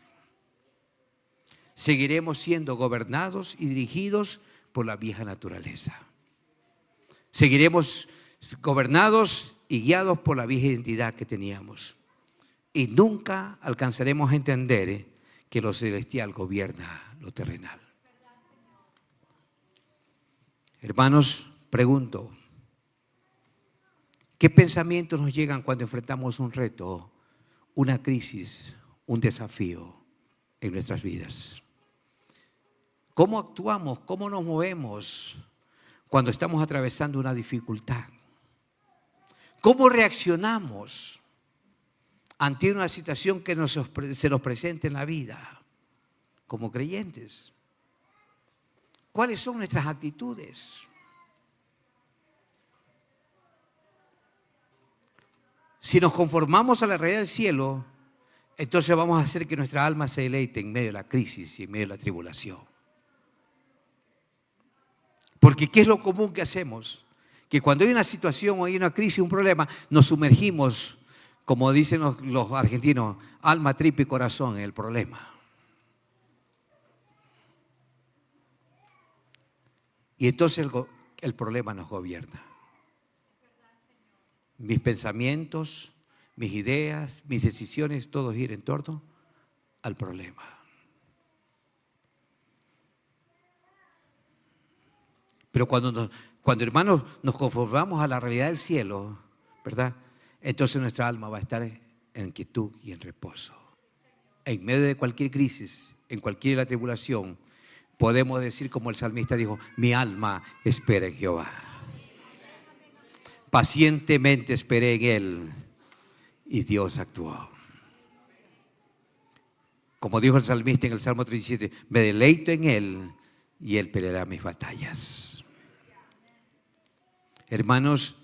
Seguiremos siendo gobernados y dirigidos por la vieja naturaleza. Seguiremos gobernados y guiados por la vieja identidad que teníamos. Y nunca alcanzaremos a entender que lo celestial gobierna lo terrenal. Hermanos, pregunto, ¿qué pensamientos nos llegan cuando enfrentamos un reto, una crisis, un desafío en nuestras vidas? ¿Cómo actuamos? ¿Cómo nos movemos cuando estamos atravesando una dificultad? ¿Cómo reaccionamos ante una situación que se nos presenta en la vida como creyentes? ¿Cuáles son nuestras actitudes? Si nos conformamos a la realidad del cielo, entonces vamos a hacer que nuestra alma se deleite en medio de la crisis y en medio de la tribulación. Porque ¿qué es lo común que hacemos? Que cuando hay una situación o hay una crisis, un problema, nos sumergimos, como dicen los argentinos, alma, tripa y corazón en el problema. Y entonces el problema nos gobierna. Mis pensamientos, mis ideas, mis decisiones, todos giran en torno al problema. Pero cuando hermanos nos conformamos a la realidad del cielo, ¿verdad? Entonces nuestra alma va a estar en quietud y en reposo. En medio de cualquier crisis, en cualquier tribulación, podemos decir como el salmista dijo, mi alma espera en Jehová. Pacientemente esperé en Él y Dios actuó. Como dijo el salmista en el Salmo 37, me deleito en Él y Él peleará mis batallas. Hermanos,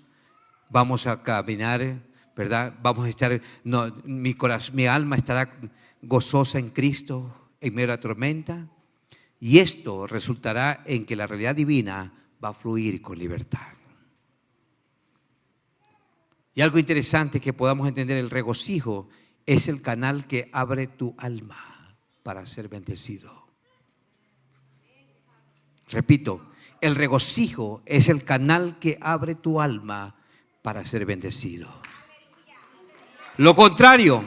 vamos a caminar, ¿verdad? Vamos a estar, mi alma estará gozosa en Cristo en medio de la tormenta. Y esto resultará en que la realidad divina va a fluir con libertad. Y algo interesante que podamos entender, el regocijo es el canal que abre tu alma para ser bendecido. Repito, el regocijo es el canal que abre tu alma para ser bendecido. Lo contrario,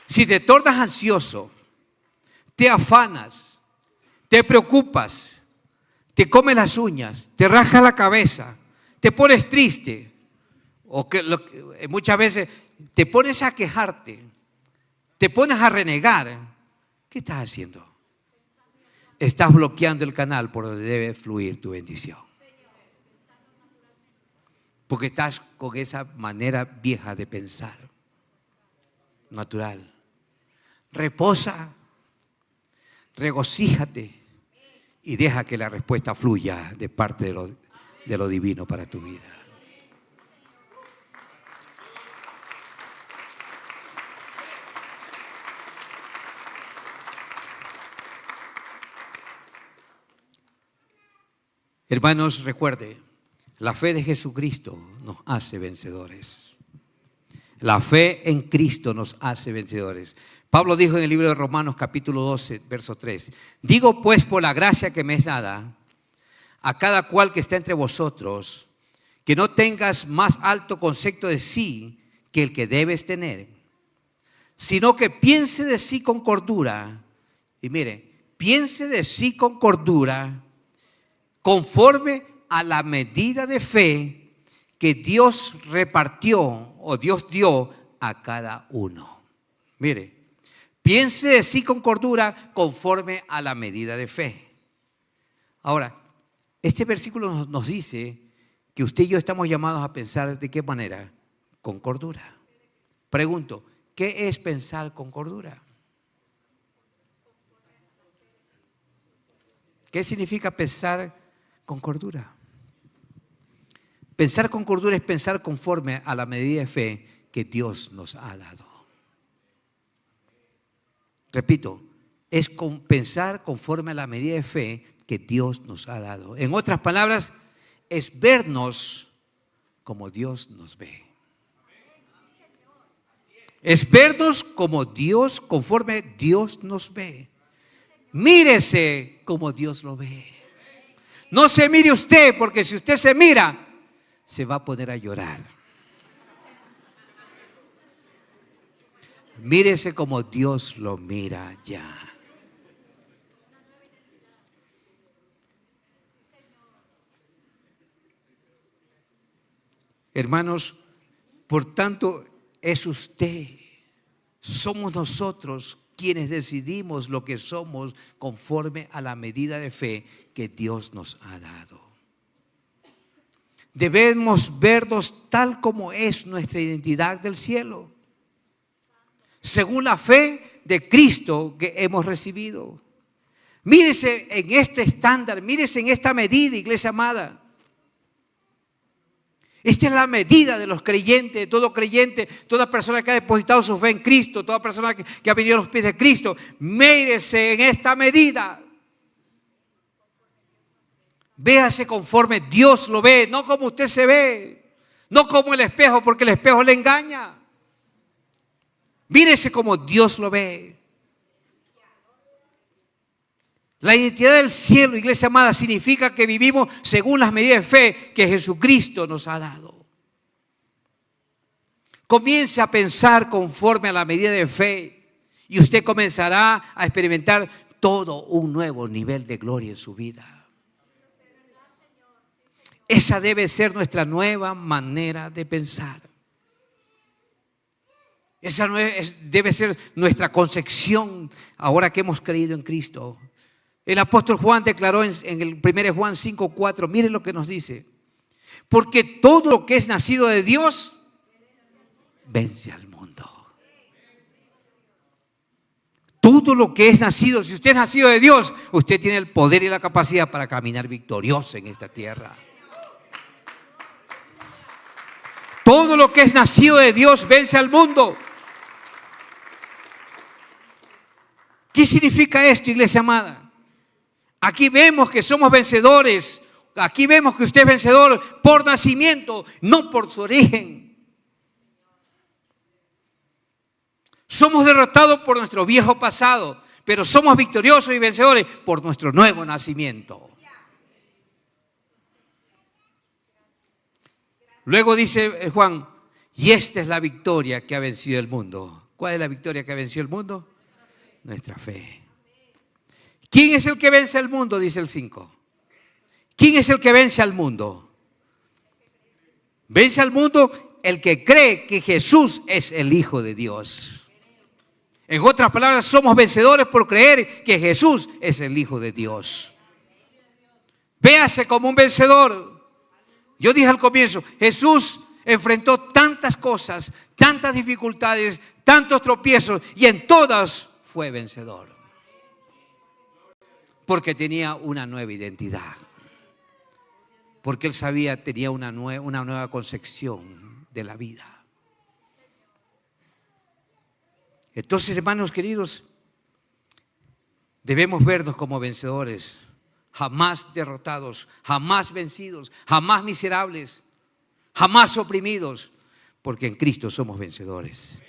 si te tornas ansioso, te afanas, te preocupas, te comes las uñas, te rasgas la cabeza, te pones triste, o muchas veces te pones a quejarte, te pones a renegar, ¿qué estás haciendo? Estás bloqueando el canal por donde debe fluir tu bendición. Porque estás con esa manera vieja de pensar, natural. Reposa, regocíjate y deja que la respuesta fluya de parte de lo divino para tu vida. Hermanos, recuerde, la fe de Jesucristo nos hace vencedores. La fe en Cristo nos hace vencedores. Pablo dijo en el libro de Romanos capítulo 12, verso 3, digo pues por la gracia que me es dada a cada cual que está entre vosotros, que no tengas más alto concepto de sí que el que debes tener, sino que piense de sí con cordura. Y mire, piense de sí con cordura, conforme a la medida de fe que Dios repartió o Dios dio a cada uno. Mire, piense de sí con cordura conforme a la medida de fe. Ahora, Este versículo nos dice que usted y yo estamos llamados a pensar ¿de qué manera? Con cordura. Pregunto, ¿qué es pensar con cordura? ¿Qué significa pensar con cordura? Pensar con cordura es pensar conforme a la medida de fe que Dios nos ha dado. Repito, es pensar conforme a la medida de fe que Dios nos ha dado. En otras palabras, es vernos como Dios nos ve. Es vernos como Dios, conforme Dios nos ve. Mírese como Dios lo ve. No se mire usted, porque si usted se mira, se va a poner a llorar. Mírese como Dios lo mira ya. Hermanos, por tanto, es usted, somos nosotros quienes decidimos lo que somos conforme a la medida de fe que Dios nos ha dado. Debemos vernos tal como es nuestra identidad del cielo, según la fe de Cristo que hemos recibido. Mírese en este estándar, mírese en esta medida, iglesia amada. Esta es la medida de los creyentes, de todo creyente, toda persona que ha depositado su fe en Cristo, toda persona que ha venido a los pies de Cristo. Mírese en esta medida. Véase conforme Dios lo ve, no como usted se ve, no como el espejo, porque el espejo le engaña. Mírese como Dios lo ve. La identidad del cielo, iglesia amada, significa que vivimos según las medidas de fe que Jesucristo nos ha dado. Comience a pensar conforme a la medida de fe y usted comenzará a experimentar todo un nuevo nivel de gloria en su vida. Esa debe ser nuestra nueva manera de pensar. Esa debe ser nuestra concepción ahora que hemos creído en Cristo. El apóstol Juan declaró en el 1 Juan 5:4, miren lo que nos dice. Porque todo lo que es nacido de Dios vence al mundo. Todo lo que es nacido, si usted es nacido de Dios, usted tiene el poder y la capacidad para caminar victorioso en esta tierra. Todo lo que es nacido de Dios vence al mundo. ¿Qué significa esto, iglesia amada? Aquí vemos que somos vencedores. Aquí vemos que usted es vencedor por nacimiento, no por su origen. Somos derrotados por nuestro viejo pasado, pero somos victoriosos y vencedores por nuestro nuevo nacimiento. Luego dice Juan, y esta es la victoria que ha vencido el mundo. ¿Cuál es la victoria que ha vencido el mundo? Nuestra fe. ¿Quién es el que vence al mundo? Dice el 5. ¿Quién es el que vence al mundo? Vence al mundo el que cree que Jesús es el Hijo de Dios. En otras palabras, somos vencedores por creer que Jesús es el Hijo de Dios. Véase como un vencedor. Yo dije al comienzo, Jesús enfrentó tantas cosas, tantas dificultades, tantos tropiezos y en todas fue vencedor. Porque tenía una nueva identidad. Porque él sabía, tenía una nueva concepción de la vida. Entonces, hermanos queridos, debemos vernos como vencedores, jamás derrotados, jamás vencidos, jamás miserables, jamás oprimidos, porque en Cristo somos vencedores.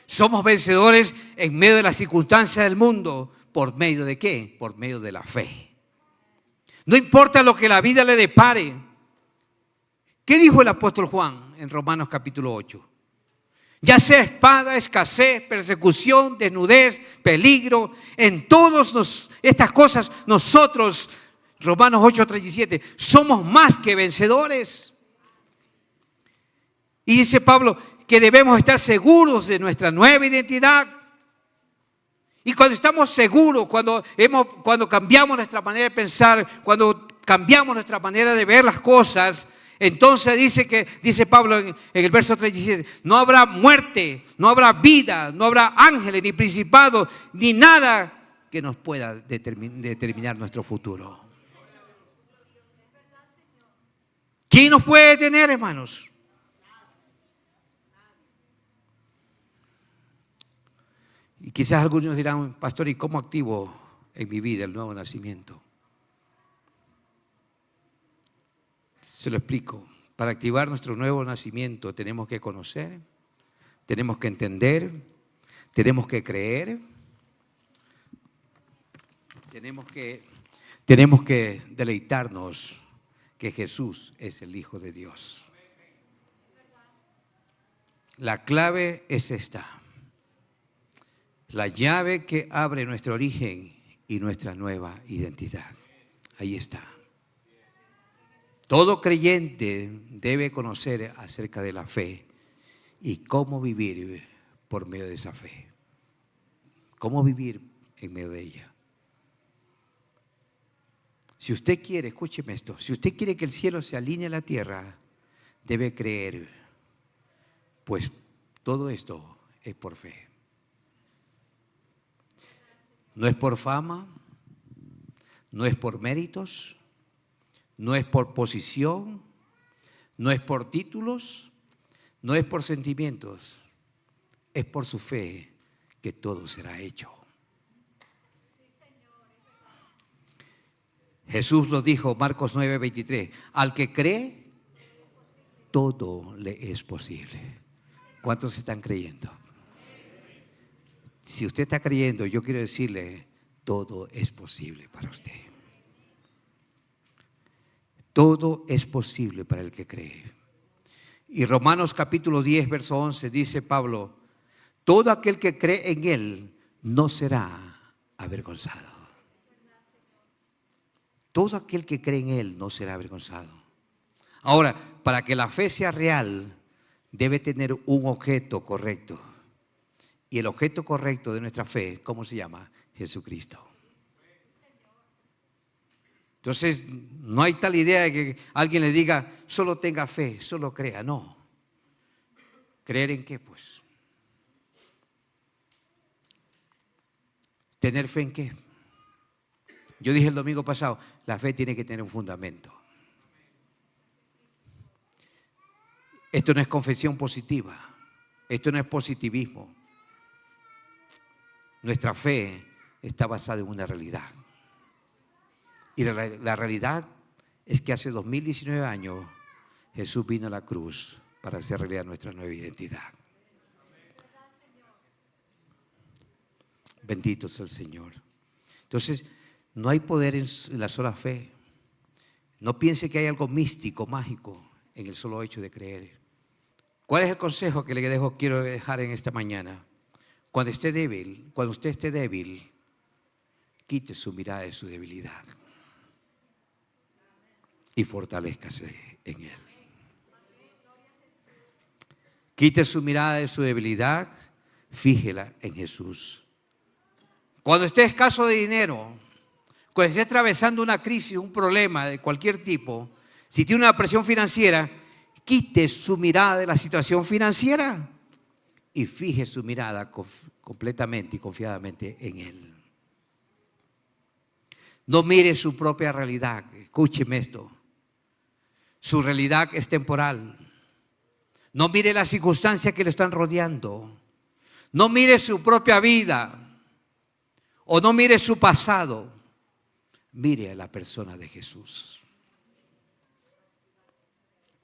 Somos vencedores en medio de las circunstancias del mundo. ¿Por medio de qué? Por medio de la fe. No importa lo que la vida le depare. ¿Qué dijo el apóstol Juan en Romanos capítulo 8? Ya sea espada, escasez, persecución, desnudez, peligro, en todas estas cosas nosotros, Romanos 8:37, somos más que vencedores. Y dice Pablo que debemos estar seguros de nuestra nueva identidad. Y cuando estamos seguros, cuando cambiamos nuestra manera de pensar, cuando cambiamos nuestra manera de ver las cosas, entonces dice Pablo en el verso 37, no habrá muerte, no habrá vida, no habrá ángeles, ni principados, ni nada que nos pueda determinar nuestro futuro. ¿Quién nos puede detener, hermanos? Y quizás algunos dirán, pastor, ¿y cómo activo en mi vida el nuevo nacimiento? Se lo explico. Para activar nuestro nuevo nacimiento tenemos que conocer, tenemos que entender, tenemos que creer, tenemos que deleitarnos que Jesús es el Hijo de Dios. La clave es esta. La llave que abre nuestro origen y nuestra nueva identidad. Ahí está. Todo creyente debe conocer acerca de la fe y cómo vivir por medio de esa fe. Cómo vivir en medio de ella. Si usted quiere, escúcheme esto, si usted quiere que el cielo se alinee a la tierra, debe creer, pues todo esto es por fe. No es por fama, no es por méritos, no es por posición, no es por títulos, no es por sentimientos, es por su fe que todo será hecho. Jesús lo dijo, Marcos 9:23, al que cree, todo le es posible. ¿Cuántos están creyendo? Si usted está creyendo, yo quiero decirle, todo es posible para usted. Todo es posible para el que cree. Y Romanos capítulo 10, verso 11, dice Pablo, todo aquel que cree en Él no será avergonzado. Todo aquel que cree en Él no será avergonzado. Ahora, para que la fe sea real, debe tener un objeto correcto. Y el objeto correcto de nuestra fe, ¿cómo se llama? Jesucristo. Entonces, no hay tal idea de que alguien le diga, solo tenga fe, solo crea. No. ¿Creer en qué, pues? ¿Tener fe en qué? Yo dije el domingo pasado, la fe tiene que tener un fundamento. Esto no es confesión positiva. Esto no es positivismo. Nuestra fe está basada en una realidad. Y la realidad es que hace 2019 años Jesús vino a la cruz para hacer realidad nuestra nueva identidad. Bendito sea el Señor. Entonces, no hay poder en la sola fe. No piense que hay algo místico, mágico en el solo hecho de creer. ¿Cuál es el consejo que quiero dejar en esta mañana? Cuando usted esté débil, quite su mirada de su debilidad y fortalézcase en Él. Quite su mirada de su debilidad, fíjela en Jesús. Cuando esté escaso de dinero, cuando esté atravesando una crisis, un problema de cualquier tipo, si tiene una presión financiera, quite su mirada de la situación financiera y fije su mirada completamente y confiadamente en Él. No mire su propia realidad. Escúcheme esto. Su realidad es temporal. No mire las circunstancias que le están rodeando. No mire su propia vida. O no mire su pasado. Mire a la persona de Jesús.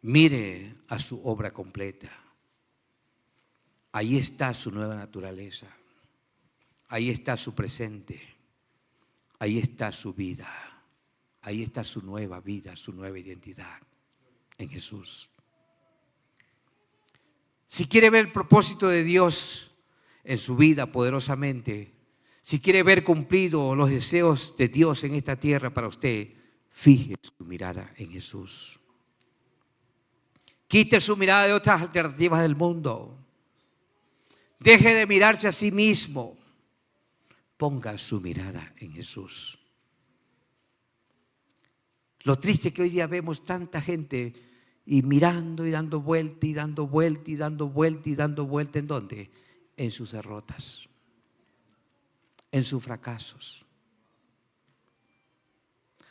Mire a su obra completa. Ahí está su nueva naturaleza. Ahí está su presente. Ahí está su vida. Ahí está su nueva vida, su nueva identidad en Jesús. Si quiere ver el propósito de Dios en su vida poderosamente, si quiere ver cumplidos los deseos de Dios en esta tierra para usted, fije su mirada en Jesús. Quite su mirada de otras alternativas del mundo. Deje de mirarse a sí mismo. Ponga su mirada en Jesús. Lo triste es que hoy día vemos tanta gente y mirando y dando vuelta y dando vuelta y dando vuelta y dando vuelta. ¿En dónde? En sus derrotas, en sus fracasos.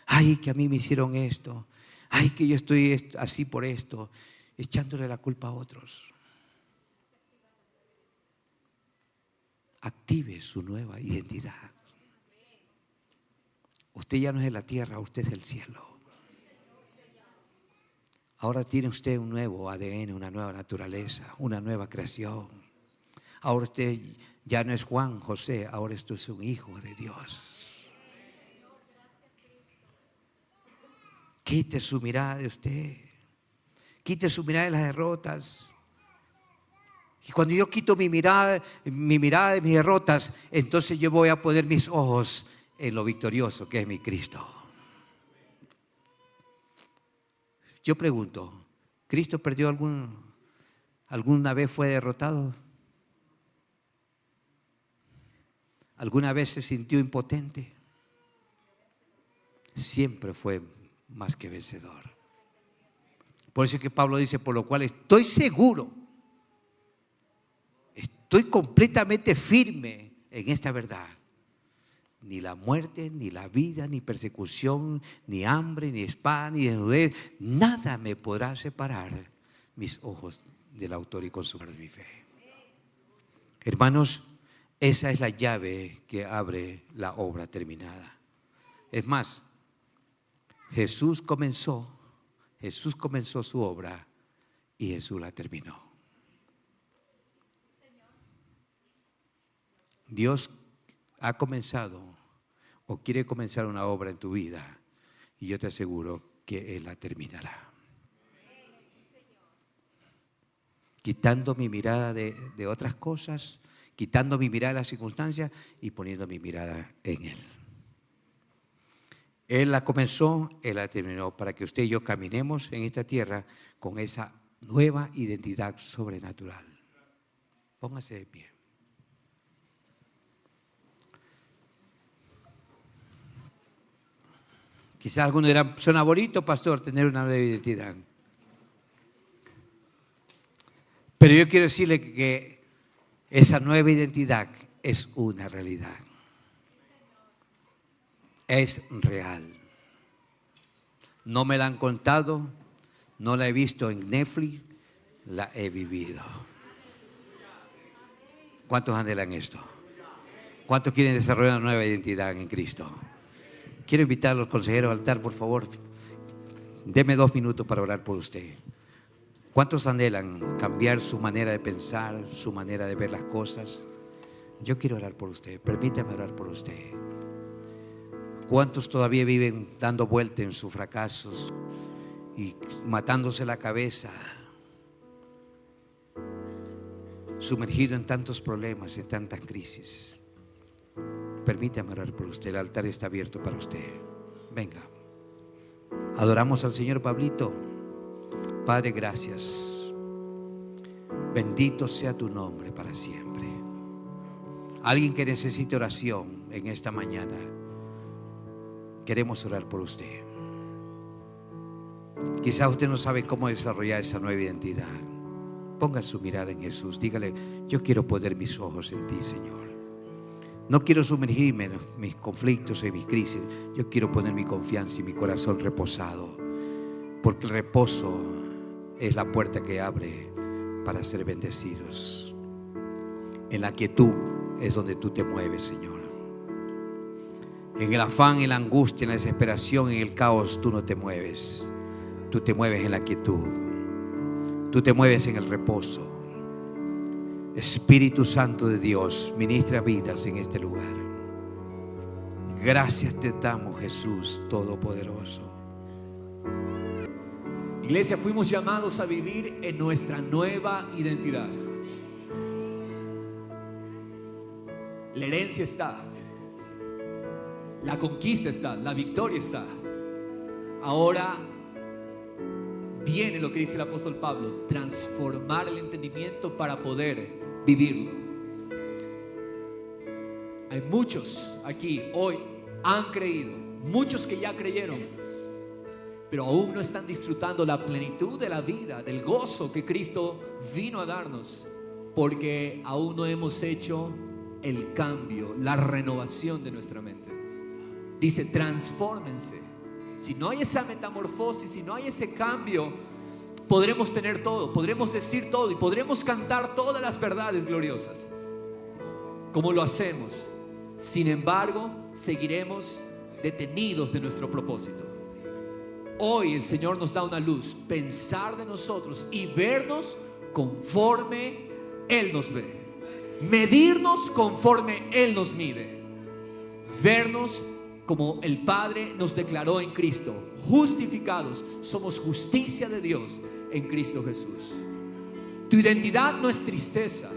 Ay, que a mí me hicieron esto. Ay, que yo estoy así por esto, echándole la culpa a otros. Active su nueva identidad. Usted ya no es de la tierra, usted es del cielo. Ahora tiene usted un nuevo ADN, una nueva naturaleza, una nueva creación. Ahora usted ya no es Juan José, ahora esto es un hijo de Dios. Quite su mirada de usted. Quite su mirada de las derrotas. Y cuando yo quito mi mirada de mis derrotas, entonces yo voy a poner mis ojos en lo victorioso que es mi Cristo. Yo pregunto, ¿Cristo perdió alguna vez fue derrotado? ¿Alguna vez se sintió impotente? Siempre fue más que vencedor. Por eso es que Pablo dice, por lo cual estoy seguro, estoy completamente firme en esta verdad. Ni la muerte, ni la vida, ni persecución, ni hambre, ni espada, ni desnudez, nada me podrá separar mis ojos del autor y consumador de mi fe. Hermanos, esa es la llave que abre la obra terminada. Es más, Jesús comenzó su obra y Jesús la terminó. Dios ha comenzado o quiere comenzar una obra en tu vida y yo te aseguro que Él la terminará. Quitando mi mirada de otras cosas, quitando mi mirada de las circunstancias y poniendo mi mirada en Él. Él la comenzó, Él la terminó, para que usted y yo caminemos en esta tierra con esa nueva identidad sobrenatural. Póngase de pie. Quizás algunos dirán, suena bonito, pastor, tener una nueva identidad. Pero yo quiero decirle que esa nueva identidad es una realidad. Es real. No me la han contado, no la he visto en Netflix, la he vivido. ¿Cuántos anhelan esto? ¿Cuántos quieren desarrollar una nueva identidad en Cristo? Quiero invitar a los consejeros al altar, por favor. Deme 2 minutos para orar por usted. ¿Cuántos anhelan cambiar su manera de pensar, su manera de ver las cosas? Yo quiero orar por usted. Permítame orar por usted. ¿Cuántos todavía viven dando vuelta en sus fracasos y matándose la cabeza, sumergido en tantos problemas, en tantas crisis? Permítame orar por usted. El altar está abierto para usted. Venga. Adoramos al Señor. Pablito. Padre, gracias. Bendito sea tu nombre para siempre. Alguien que necesite oración en esta mañana, queremos orar por usted. Quizás usted no sabe cómo desarrollar esa nueva identidad. Ponga su mirada en Jesús. Dígale, yo quiero poner mis ojos en ti, Señor. No quiero sumergirme en mis conflictos, en mis crisis. Yo quiero poner mi confianza y mi corazón reposado, porque el reposo es la puerta que abre para ser bendecidos. En la quietud es donde tú te mueves, Señor. En el afán, en la angustia, en la desesperación, en el caos, tú no te mueves. Tú te mueves en la quietud. Tú te mueves en el reposo. Espíritu Santo de Dios, ministra vidas en este lugar. Gracias te damos, Jesús Todopoderoso. Iglesia, fuimos llamados a vivir en nuestra nueva identidad. La herencia está, la conquista está, la victoria está. Ahora viene lo que dice el apóstol Pablo: transformar el entendimiento para poder vivirlo. Hay muchos aquí hoy han creído, muchos que ya creyeron, pero aún no están disfrutando la plenitud de la vida, del gozo que Cristo vino a darnos, porque aún no hemos hecho el cambio, la renovación de nuestra mente. Dice, transfórmense. Si no hay esa metamorfosis, si no hay ese cambio, podremos tener todo, podremos decir todo y podremos cantar todas las verdades gloriosas, como lo hacemos. Sin embargo, seguiremos detenidos de nuestro propósito. Hoy el Señor nos da una luz, pensar de nosotros y vernos conforme Él nos ve, medirnos conforme Él nos mide, vernos como el Padre nos declaró en Cristo, justificados, somos justicia de Dios en Cristo Jesús. Tu identidad no es tristeza,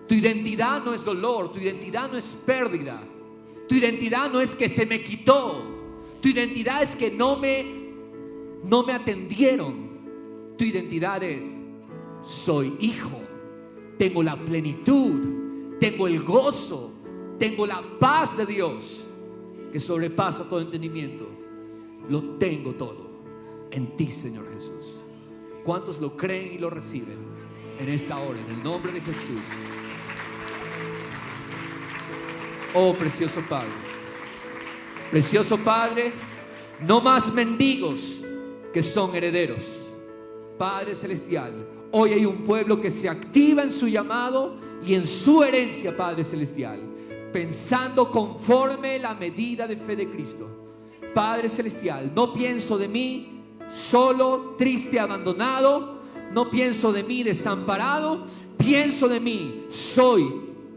tu identidad no es dolor, tu identidad no es pérdida, tu identidad no es que se me quitó, tu identidad es que no me atendieron. Tu identidad es: soy hijo, tengo la plenitud, tengo el gozo, tengo la paz de Dios que sobrepasa todo entendimiento. Lo tengo todo en ti, Señor Jesús. ¿Cuántos lo creen y lo reciben en esta hora, en el nombre de Jesús? Oh, precioso Padre, precioso Padre, no más mendigos que son herederos. Padre celestial, hoy hay un pueblo que se activa en su llamado y en su herencia, Padre celestial, pensando conforme la medida de fe de Cristo. Padre celestial, no pienso de mí solo, triste, abandonado. No pienso de mí desamparado. Pienso de mí, soy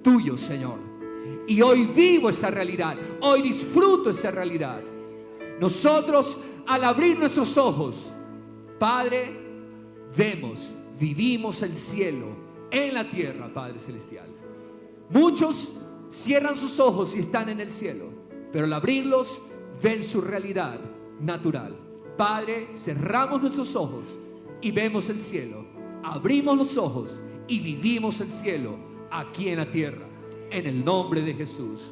tuyo, Señor. Y hoy vivo esa realidad, hoy disfruto esa realidad. Nosotros, al abrir nuestros ojos, Padre, vemos, vivimos el cielo en la tierra, Padre celestial. Muchos cierran sus ojos y están en el cielo, pero al abrirlos ven su realidad natural. Padre, cerramos nuestros ojos y vemos el cielo. Abrimos los ojos y vivimos el cielo aquí en la tierra, en el nombre de Jesús.